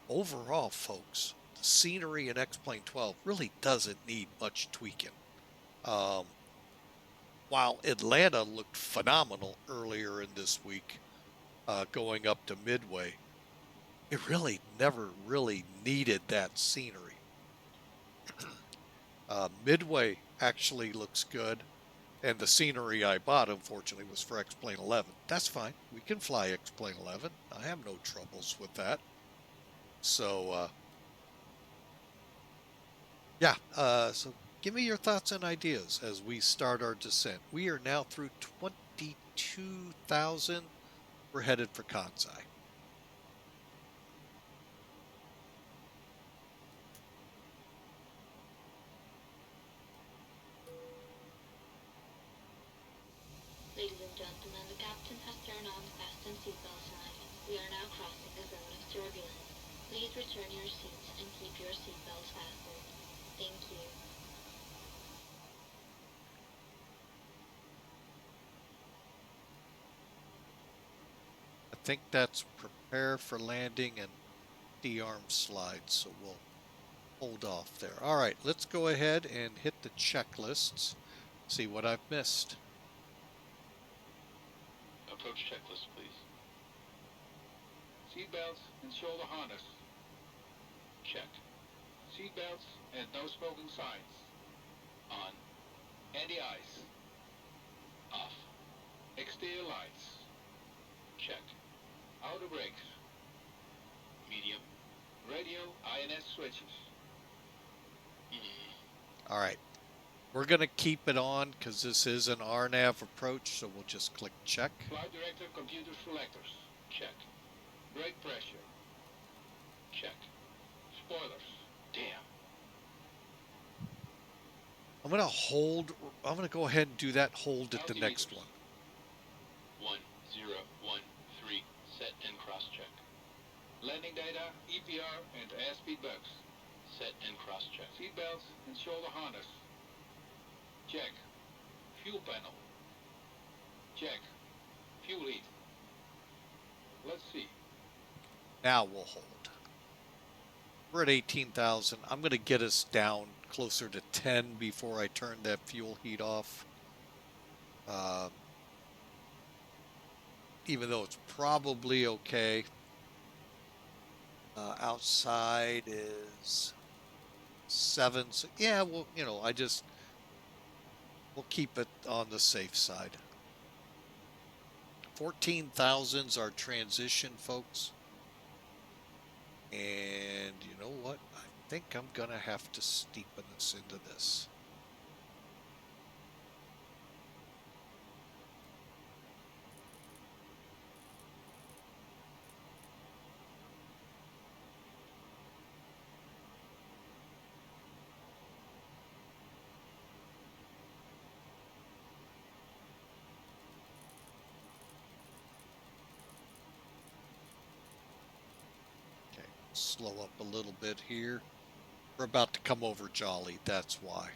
overall, folks, the scenery in X-Plane 12 really doesn't need much tweaking. Um, while Atlanta looked phenomenal earlier in this week, going up to Midway, it really never really needed that scenery. Midway actually looks good, and the scenery I bought, unfortunately, was for X-Plane 11. That's fine. We can fly X-Plane 11. I have no troubles with that. So, yeah. So give me your thoughts and ideas as we start our descent. We are now through 22,000. We're headed for Kansai. Ladies and gentlemen, the captain has turned on the fasten seatbelt sign. We are now crossing a zone of turbulence. Please return your seats and keep your seatbelts fastened. Thank you. I think that's prepare for landing and D-arm slide, so we'll hold off there. All right, let's go ahead and hit the checklists, see what I've missed. Approach checklist, please. Seatbelts and shoulder harness. Check. Seatbelts and no smoking signs. On. Anti-ice. Off. Exterior lights. Check. Outer brakes. Medium. Radio INS switches. All right, we're going to keep it on because this is an RNAV approach, so we'll just click check. Flight director computer selectors. Check. Brake pressure. Check. Spoilers. Damn. I'm going to go ahead and do that hold at the next one. 1013. Set and cross check. Landing data, EPR, and airspeed bugs. Set and cross check. Seatbelts and shoulder harness. Check. Fuel panel. Check. Fuel heat. Let's see. Now we'll hold. We're at 18,000. I'm going to get us down closer to 10 before I turn that fuel heat off. Even though it's probably okay. Outside is 7. So yeah, well, you know, we'll keep it on the safe side. 14,000's our transition, folks. And you know what? I think I'm going to have to steepen us into this. Okay, slow up a little bit here. We're about to come over Jolly, that's why.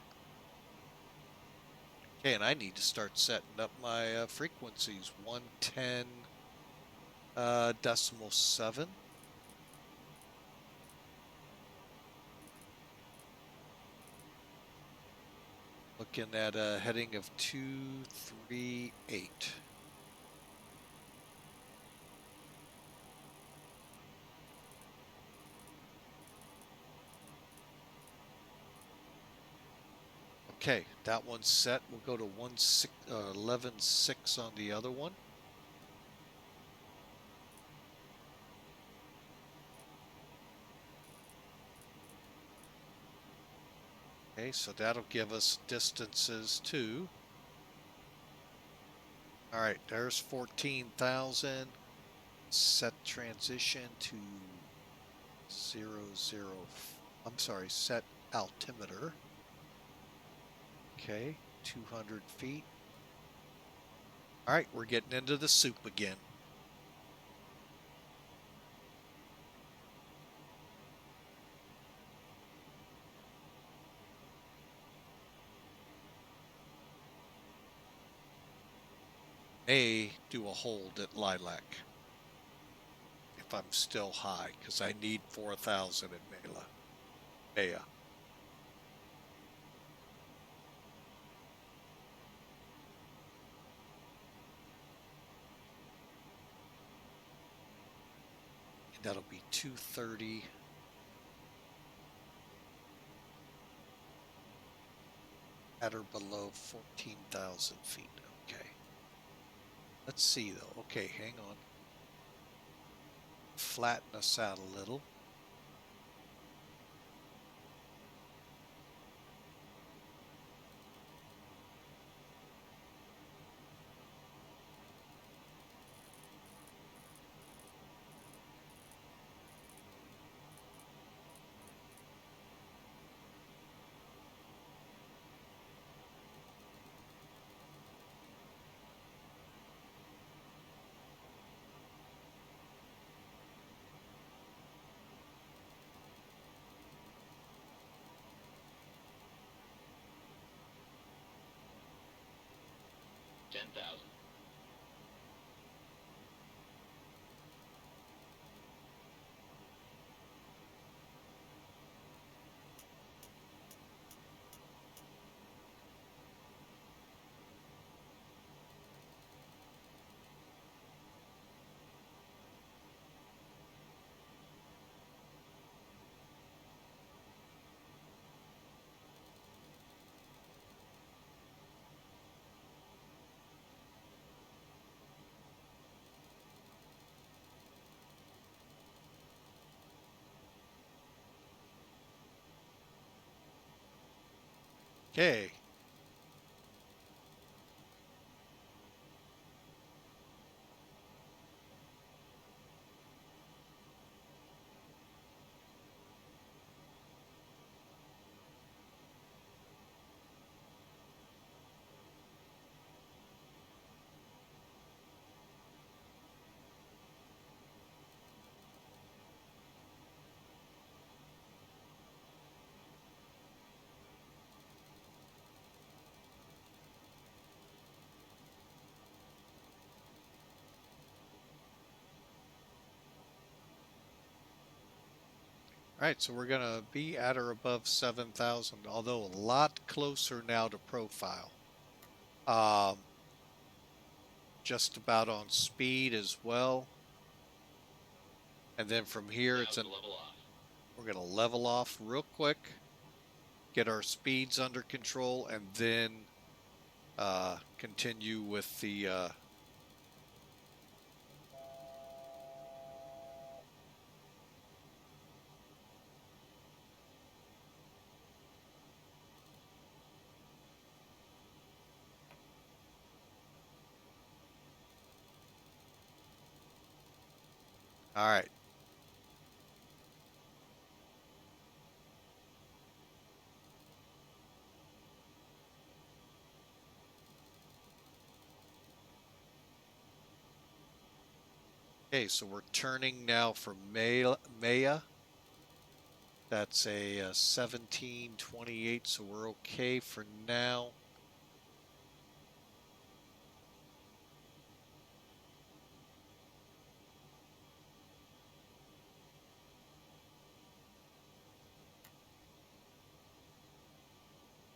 Okay, and I need to start setting up my frequencies. 110.7. Looking at a heading of 238. Okay, that one's set. We'll go to 11.6 on the other one. Okay, so that'll give us distances too. All right, there's 14,000. Set transition to 00. I'm sorry, set altimeter. Okay, 200 feet. All right, we're getting into the soup again. May do a hold at Lilac if I'm still high, because I need 4,000 in Maya. And that'll be 230. At or below 14,000 feet. Okay. Let's see though. Okay, hang on. Flatten us out a little. Okay. All right, so we're going to be at or above 7,000, although a lot closer now to profile. Just about on speed as well. And then from here, we're going to level off real quick. get our speeds under control, and then continue with the all right. Okay, so we're turning now for Maya. That's a 1728, so we're okay for now.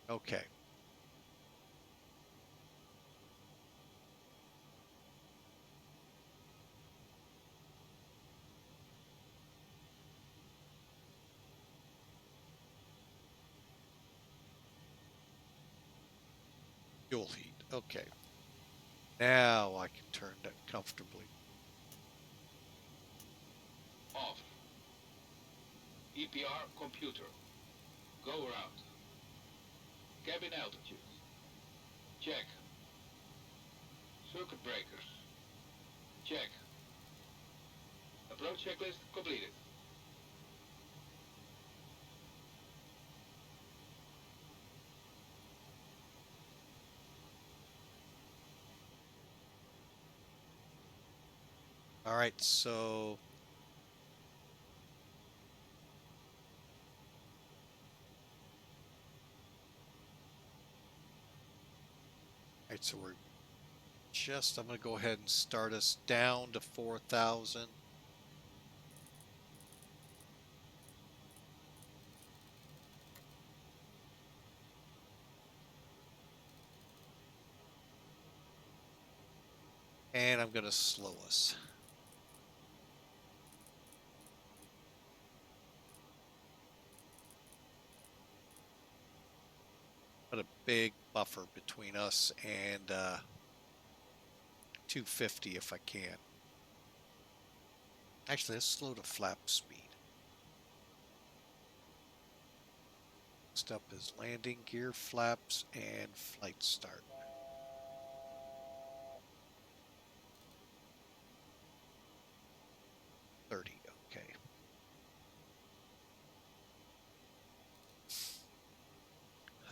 Okay. Fuel heat. Okay. Now I can turn that comfortably. Off. EPR computer. Go around. Cabin altitude. Check. Circuit breakers. Check. Approach checklist completed. All right, so we're just, I'm going to go ahead and start us down to 4,000. And I'm going to slow us. Put a big buffer between us and 250 if I can. Actually, let's slow to flap speed. Next up is landing gear, flaps, and flight start. Okay.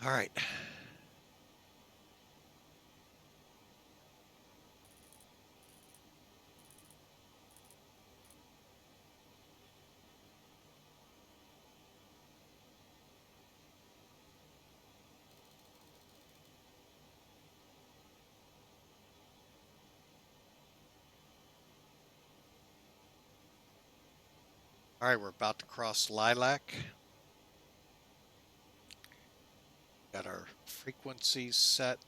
All right. All right, we're about to cross Lilac. Got our frequencies set.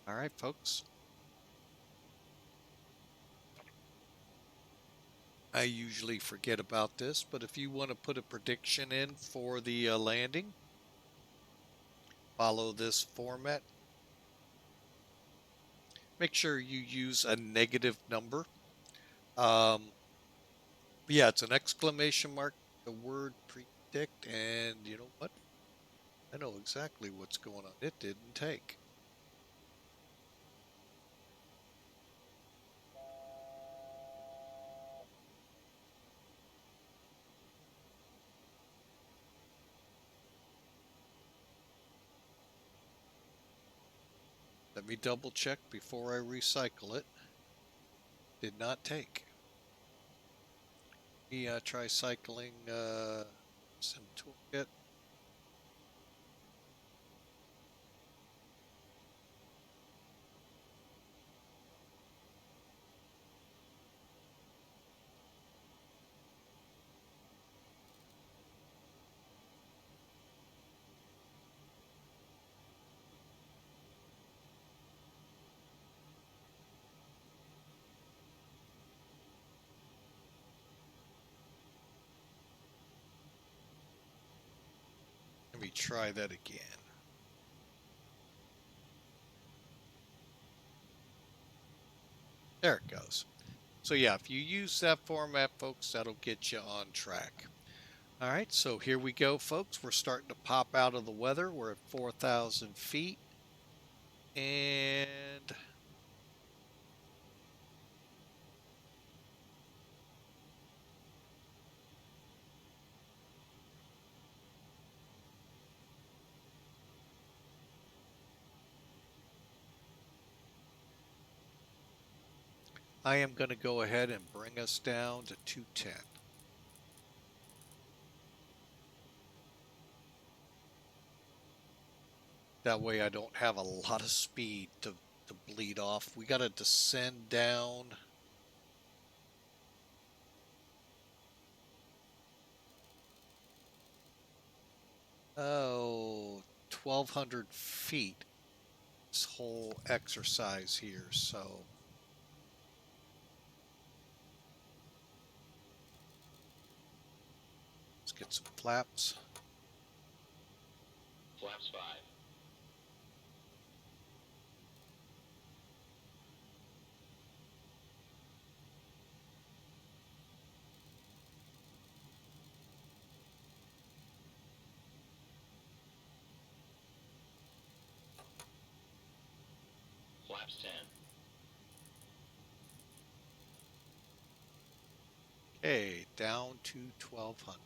All right, folks. I usually forget about this, but if you want to put a prediction in for the landing, follow this format. Make sure you use a negative number. Yeah, it's an exclamation mark, the word predict, and you know what? I know exactly what's going on. It didn't take. Let me double check before I recycle it. Did not take. Let me try cycling some toolkit. try that again. There it goes. So yeah, if you use that format, folks, that'll get you on track. All right, so here we go, folks. We're starting to pop out of the weather. We're at 4,000 feet. And I am going to go ahead and bring us down to 210. That way I don't have a lot of speed to bleed off. We got to descend down. Oh, 1,200 feet. This whole exercise here, so let's get some flaps. Flaps 5. Flaps 10. Okay, down to 1,200.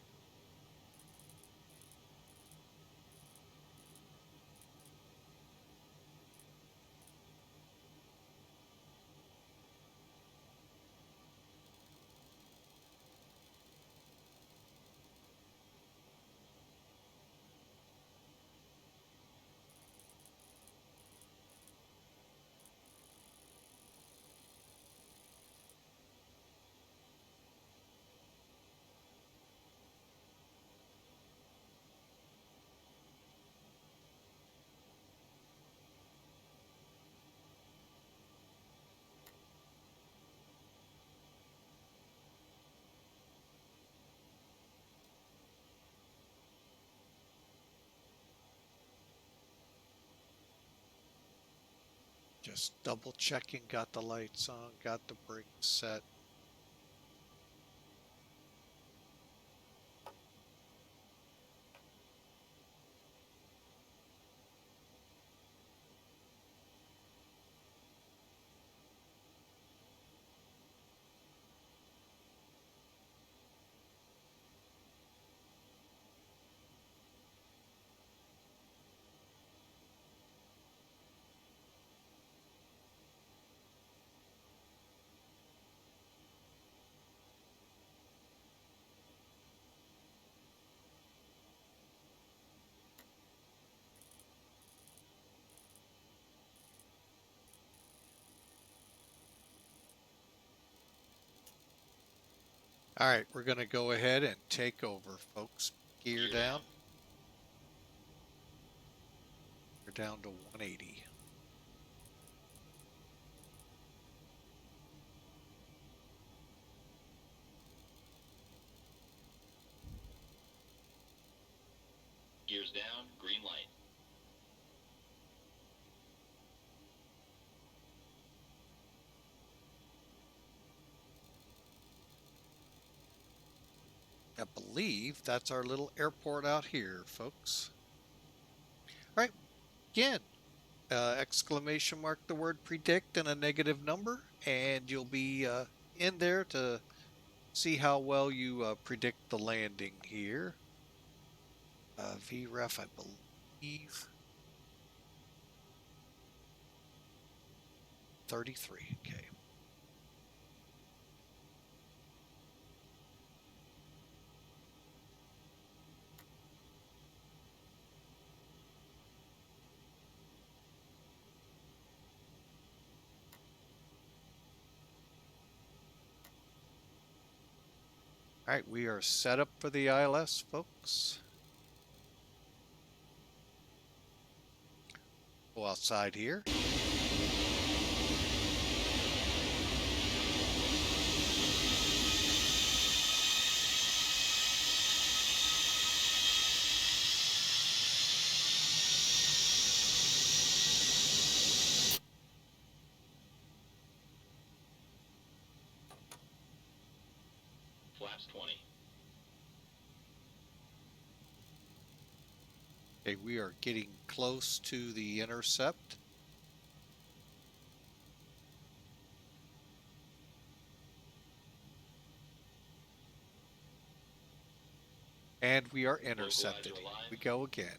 Just double checking, got the lights on, got the brakes set. All right, we're going to go ahead and take over, folks. Gear down. We're down to 180. Gears down, green light. I believe that's our little airport out here, folks. All right, again, exclamation mark the word predict and a negative number, and you'll be in there to see how well you predict the landing here. VREF, I believe. 33, okay. All right, we are set up for the ILS, folks. Go outside here. Flaps 20. Okay, we are getting close to the intercept. And we are intercepted. Here we go again.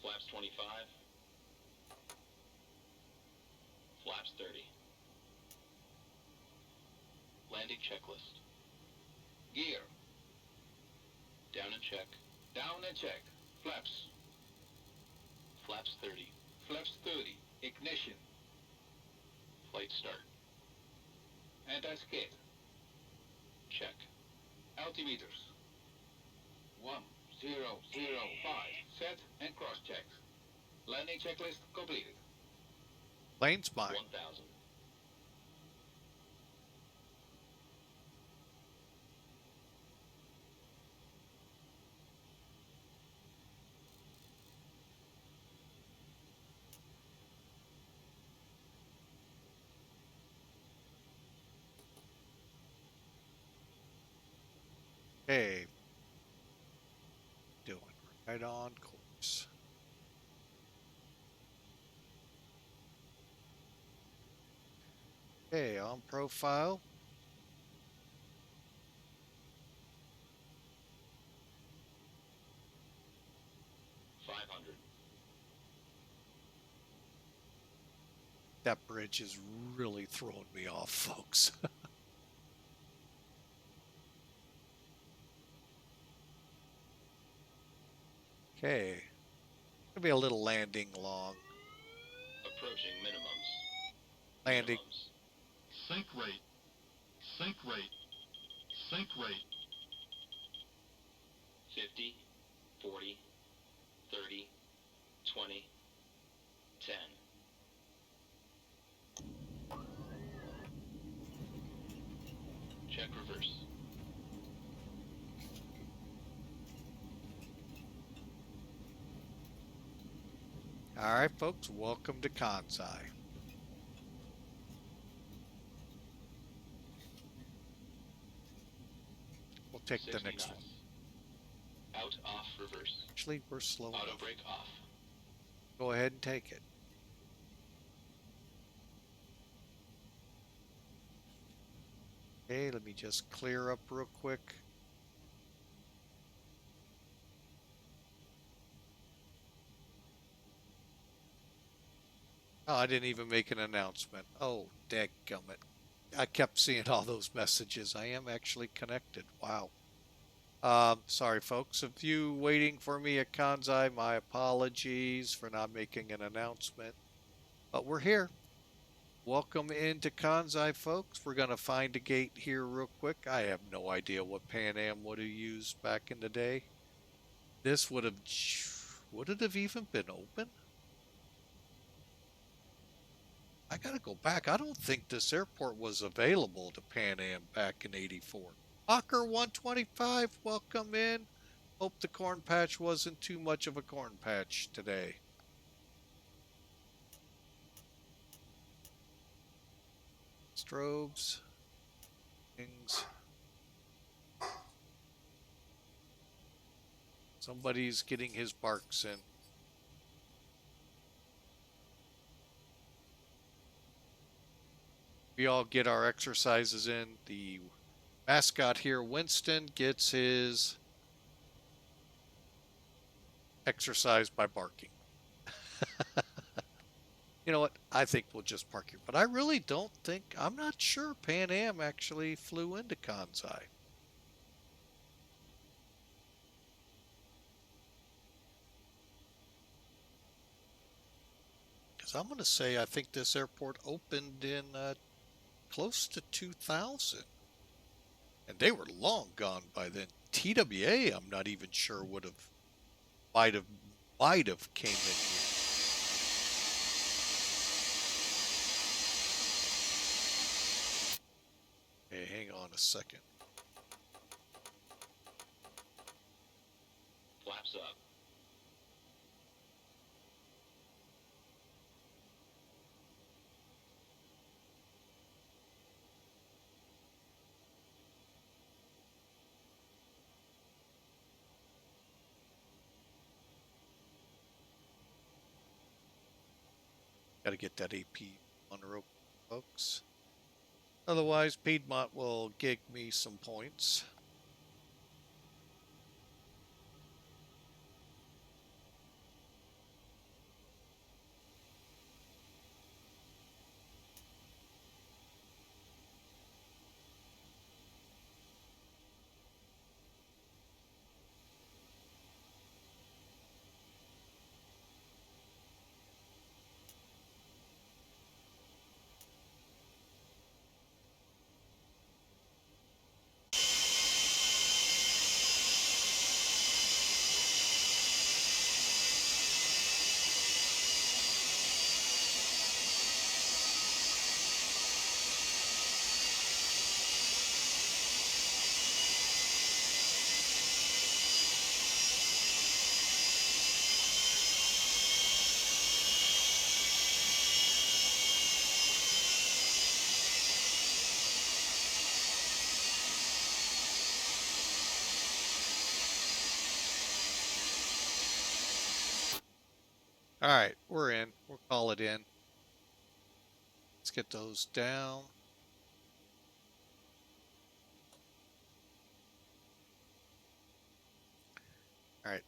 Flaps 25. Flaps 30. Landing checklist. Gear. Down and check. Down and check. Flaps. Flaps 30. Flaps 30. Ignition. Flight start. Anti-skid. Check. Altimeters. 1005. Set and cross-check. Landing checklist completed. Plane's mine. 1000. Okay. Doing right on course. Okay, on profile. That bridge is really throwing me off, folks. Okay. Gonna be a little landing long. Approaching minimums. Landing. Minimums. Sync rate. Sync rate. Sync rate. 50, 40, 30, 20, 10. Check reverse. All right, folks, welcome to Kansai. We'll take the 60 next knots. one. Out, off, reverse. Actually, we're slow Auto enough. brake off. Go ahead and take it. Okay, let me just clear up real quick. Oh, I didn't even make an announcement. Oh, dadgummit. I kept seeing all those messages. I am actually connected. Wow. Sorry, folks. If you waiting for me at Kansai, my apologies for not making an announcement. But we're here. Welcome into Kansai, folks. We're going to find a gate here real quick. I have no idea what Pan Am would have used back in the day. This would it have even been open? I gotta go back. I don't think this airport was available to Pan Am back in '84. Hawker 125, welcome in. Hope the corn patch wasn't too much of a corn patch today. Strobes. Things. Somebody's getting his barks in. We all get our exercises in. The mascot here, Winston, gets his exercise by barking. You know what? I think we'll just park here. But I really don't think, I'm not sure Pan Am actually flew into Kansai. So I'm going to say I think this airport opened in close to 2000. And they were long gone by then. TWA, I'm not even sure might have came in here. Hey, hang on a second. Flaps up. Got to get that AP on the rope, folks. Otherwise, Piedmont will gig me some points. All right, we're in. We'll call it in. Let's get those down. All right.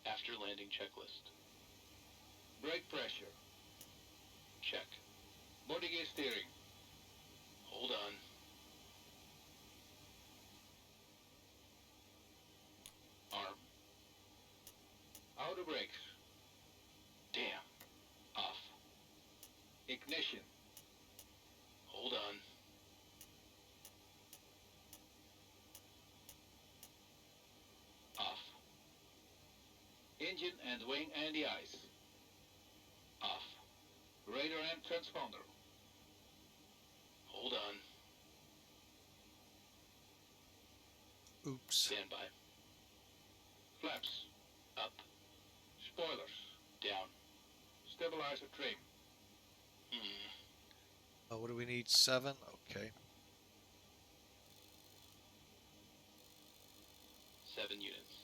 After landing checklist. Brake pressure. Check. Body gear steering. Hold on. Arm. Outer brakes. Damn. Off. Ignition. Hold on. Off. Engine and wing anti-ice. Off. Radar and transponder. Hold on. Oops. Stand by. Flaps. Up. Spoilers. Down. Stabilizer trim. What do we need? 7? Okay. 7 units.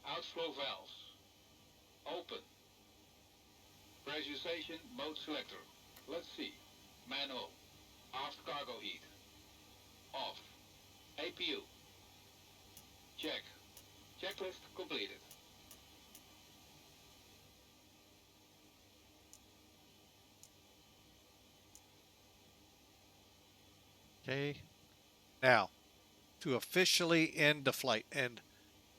Outflow valves. Open. Pressurization mode selector. Let's see. Manual. Aft cargo heat. Off. APU. Check. Checklist completed. Okay. Now, to officially end the flight, and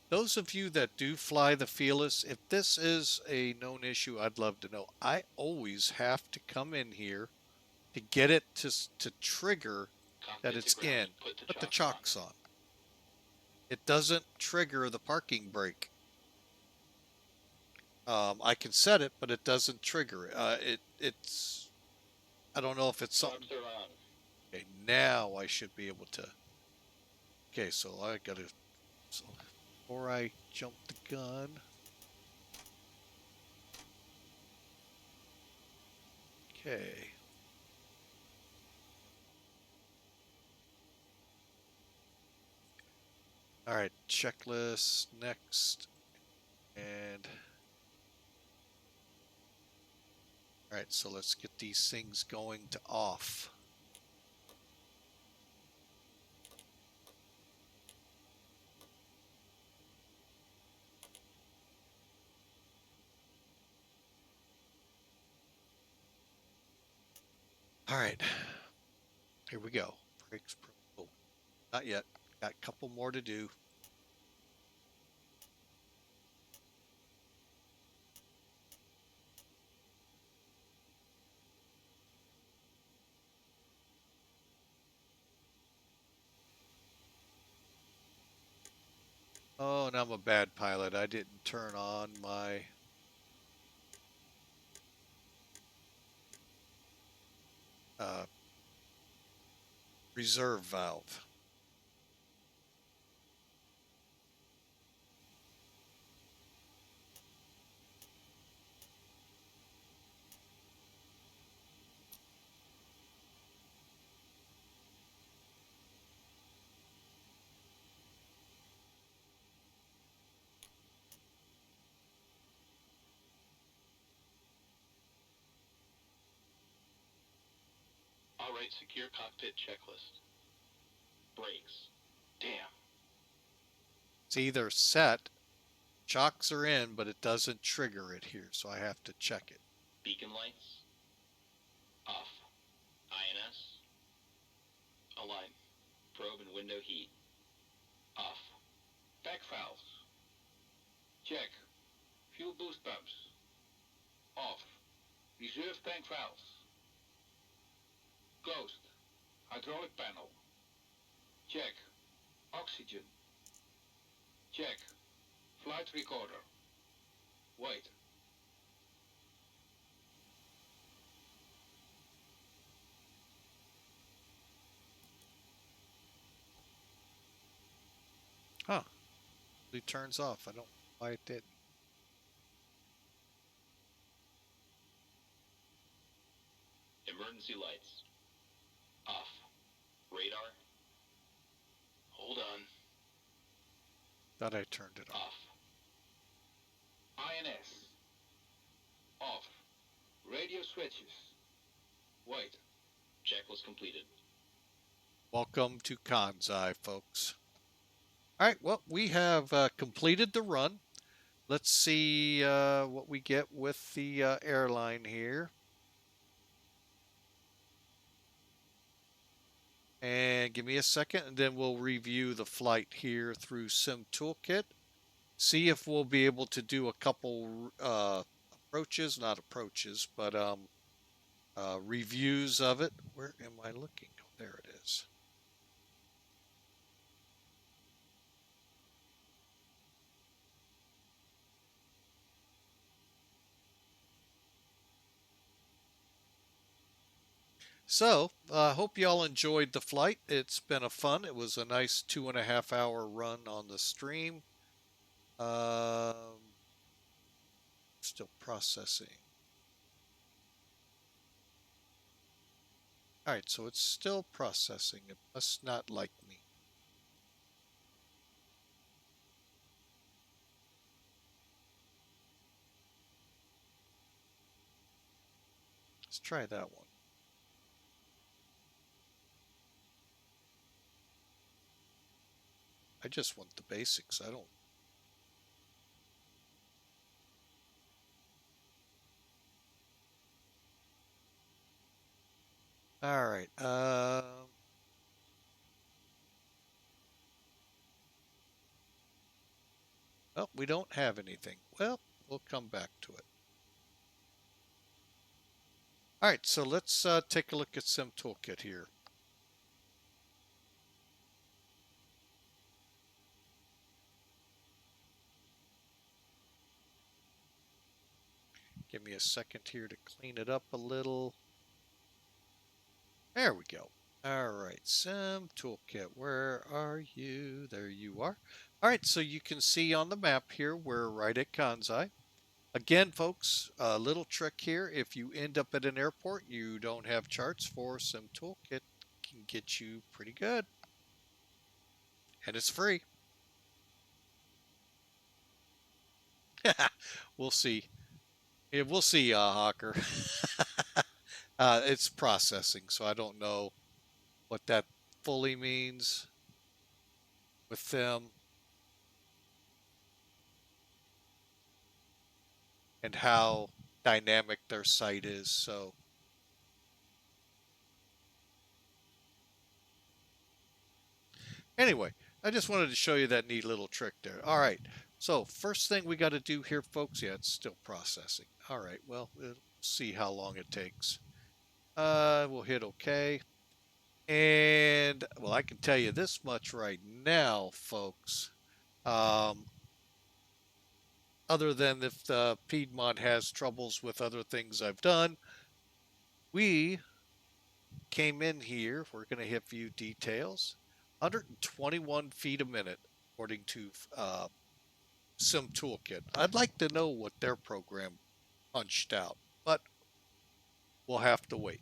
those of you that do fly the Felis, if this is a known issue, I'd love to know. I always have to come in here to get it to trigger Cockpit that to it's ground. in. Put the chocks on. It doesn't trigger the parking brake. I can set it, but it doesn't trigger it. It's I don't know if it's something. Flaps are on. Okay, now I should be able to. Okay, so I gotta. So before I jump the gun. Okay. All right, checklist next, and all right. So let's get these things going to off. All right, here we go. Brakes. Oh, not yet. Got a couple more to do. Oh, and I'm a bad pilot. I didn't turn on my reserve valve. All right, secure cockpit checklist. Brakes. Damn. It's either set, shocks are in, but it doesn't trigger it here, so I have to check it. Beacon lights. Off. INS. Align. Probe and window heat. Off. Back valves. Check. Fuel boost pumps. Off. Reserve tank valves. Closed. Hydraulic panel. Check. Oxygen. Check. Flight recorder. Wait. Huh. It turns off. I don't know why it didn't. Emergency lights. Off. Radar. Hold on. Thought I turned it off. Off. INS. Off. Radio switches. Wait. Check was completed. Welcome to Kansai, folks. All right, well, we have completed the run. Let's see what we get with the airline here. And give me a second, and then we'll review the flight here through Sim Toolkit. See if we'll be able to do a couple approaches, not approaches, but reviews of it. Where am I looking? Oh, there it is. So, I hope y'all enjoyed the flight. It's been a fun. It was a nice 2.5 hour run on the stream. Still processing. All right, so it's still processing. It must not like me. Let's try that one. I just want the basics. I don't. All right. Oh, we don't have anything. Well, we'll come back to it. All right, so let's take a look at Sim Toolkit here. Give me a second here to clean it up a little. There we go. All right, Sim Toolkit, where are you? There you are. All right, so you can see on the map here, we're right at Kansai. Again, folks, a little trick here. If you end up at an airport, you don't have charts for Sim Toolkit, can get you pretty good. And it's free. We'll see. Yeah, we'll see, Hawker. It's processing, so I don't know what that fully means with them and how dynamic their site is. So anyway, I just wanted to show you that neat little trick there. All right, so first thing we got to do here, folks. Yeah, it's still processing. All right, well, we'll see how long it takes. We'll hit OK. And, well, I can tell you this much right now, folks. Other than if the Piedmont has troubles with other things I've done, we came in here. We're going to hit view details. 121 feet a minute, according to Sim Toolkit. I'd like to know what their program punched out, but we'll have to wait.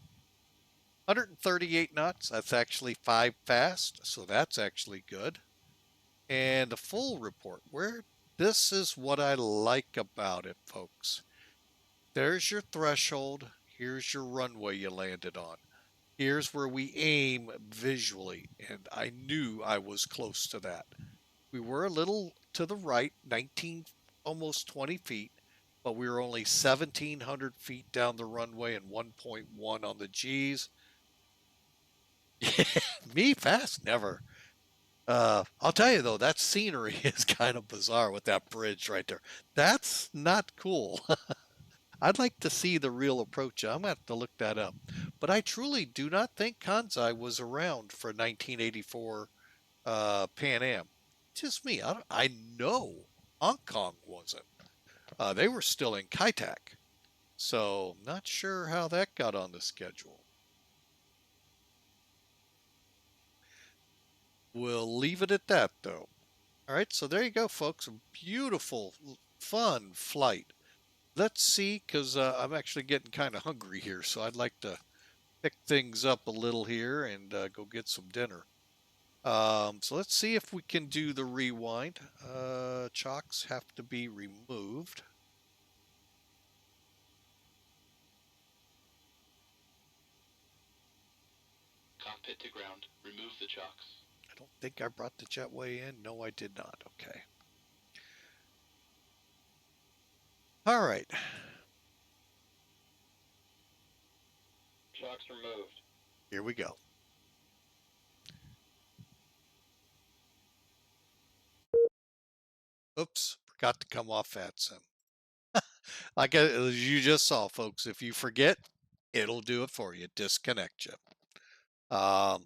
138 knots, that's actually 5 fast, so that's actually good. And the full report, this is what I like about it, folks. There's your threshold, here's your runway you landed on. Here's where we aim visually, and I knew I was close to that. We were a little to the right, 19, almost 20 feet, but we were only 1,700 feet down the runway and 1.1 on the G's. Me fast? Never. I'll tell you though, that scenery is kind of bizarre with that bridge right there. That's not cool. I'd like to see the real approach. I'm going to have to look that up. But I truly do not think Kansai was around for 1984 Pan Am. Just me. I know Hong Kong wasn't. They were still in Kai-Tak. So not sure how that got on the schedule. We'll leave it at that though. All right, so there you go, folks. A beautiful, fun flight. Let's see, because I'm actually getting kind of hungry here, so I'd like to pick things up a little here and go get some dinner. So let's see if we can do the rewind. Chocks have to be removed. Cockpit to ground. Remove the chocks. I don't think I brought the jetway in. No, I did not. Okay. All right. Chocks removed. Here we go. Oops, forgot to come off VATSIM. Like you just saw, folks, if you forget, it'll do it for you. Disconnect you. All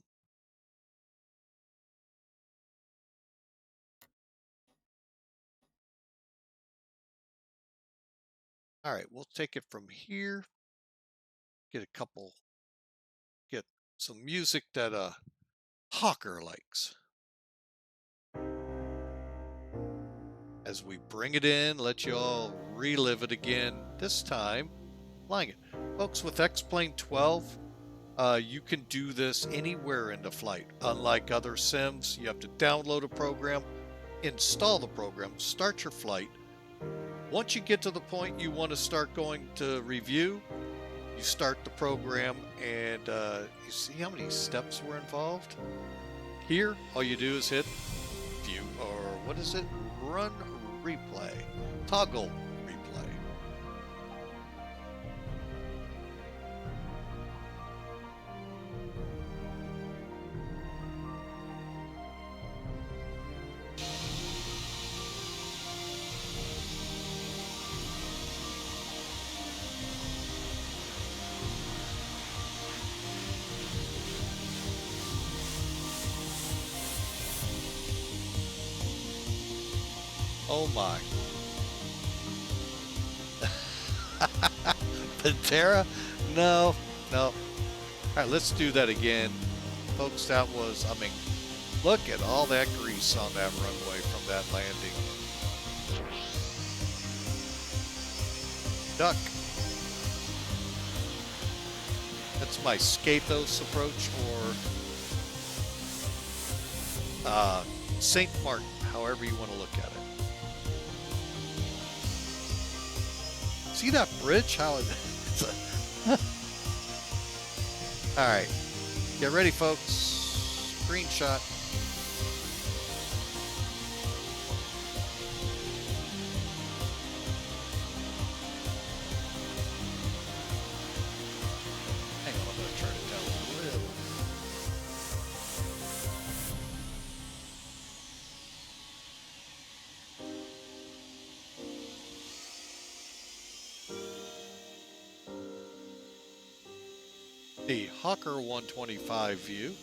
right, we'll take it from here. Get some music that Hawker likes. As we bring it in, let you all relive it again, this time flying it. Folks, with X-Plane 12, you can do this anywhere in the flight. Unlike other sims, you have to download a program, install the program, start your flight. Once you get to the point you want to start going to review, you start the program, and you see how many steps were involved? Here, all you do is hit view, or what is it? Run replay. Toggle replay. Oh my. Pantera? No, no. All right, let's do that again. Folks, that was, I mean, look at all that grease on that runway from that landing. Duck. That's my Scathos approach, or St. Martin, however you want to look at it. See that bridge? How it all right, get ready, folks. Screenshot. Hang on, I'm gonna turn it down a little. The Hawker 125 view.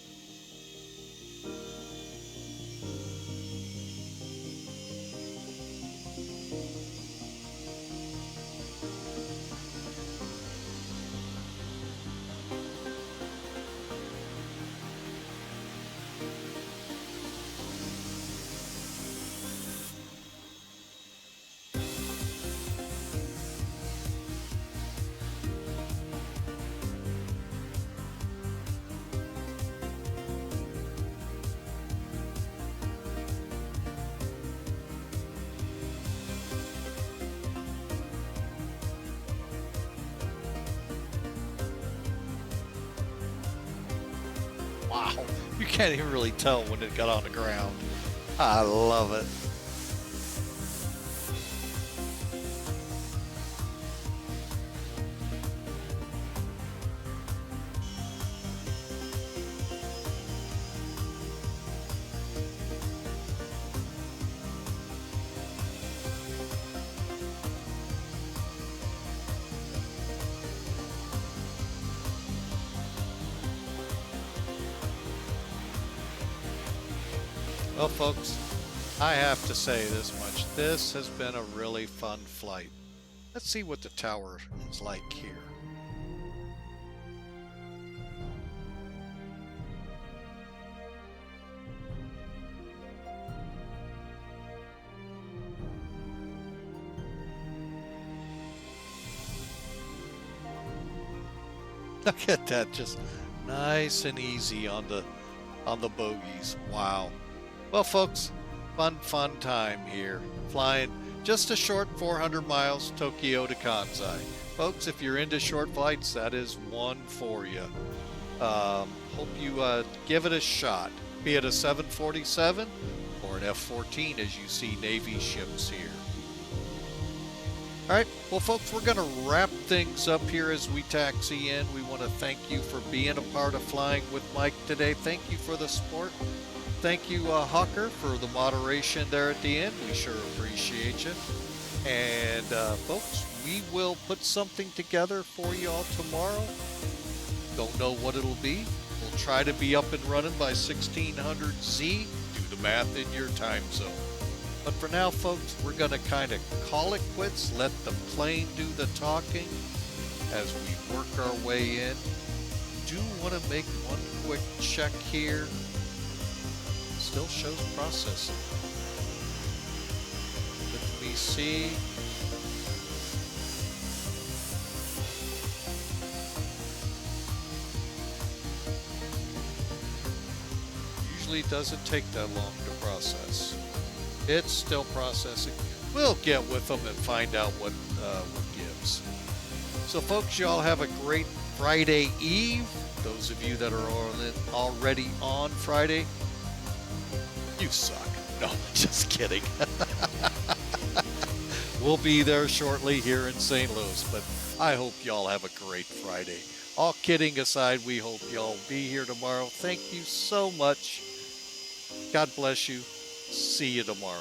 Wow, you can't even really tell when it got on the ground. I love it. Well, folks, I have to say this much. This has been a really fun flight. Let's see what the tower is like here. Look at that, just nice and easy on the bogies. Wow. Well, folks, fun time here. Flying just a short 400 miles, Tokyo to Kansai. Folks, if you're into short flights, that is one for you. Hope you give it a shot, be it a 747 or an F-14 as you see Navy ships here. All right, well, folks, we're going to wrap things up here as we taxi in. We want to thank you for being a part of Flying with Mike today. Thank you for the support. Thank you, Hawker, for the moderation there at the end. We sure appreciate you. And, folks, we will put something together for you all tomorrow. Don't know what it'll be. We'll try to be up and running by 1600Z. Do the math in your time zone. But for now, folks, we're going to kind of call it quits, let the plane do the talking as we work our way in. Do want to make one quick check here. Still shows processing. Let me see. Usually doesn't take that long to process. It's still processing. We'll get with them and find out what gives. So, folks, y'all have a great Friday Eve. Those of you that are already on Friday, you suck. No, just kidding. We'll be there shortly here in St. Louis, but I hope y'all have a great Friday. All kidding aside, we hope y'all be here tomorrow. Thank you so much. God bless you. See you tomorrow.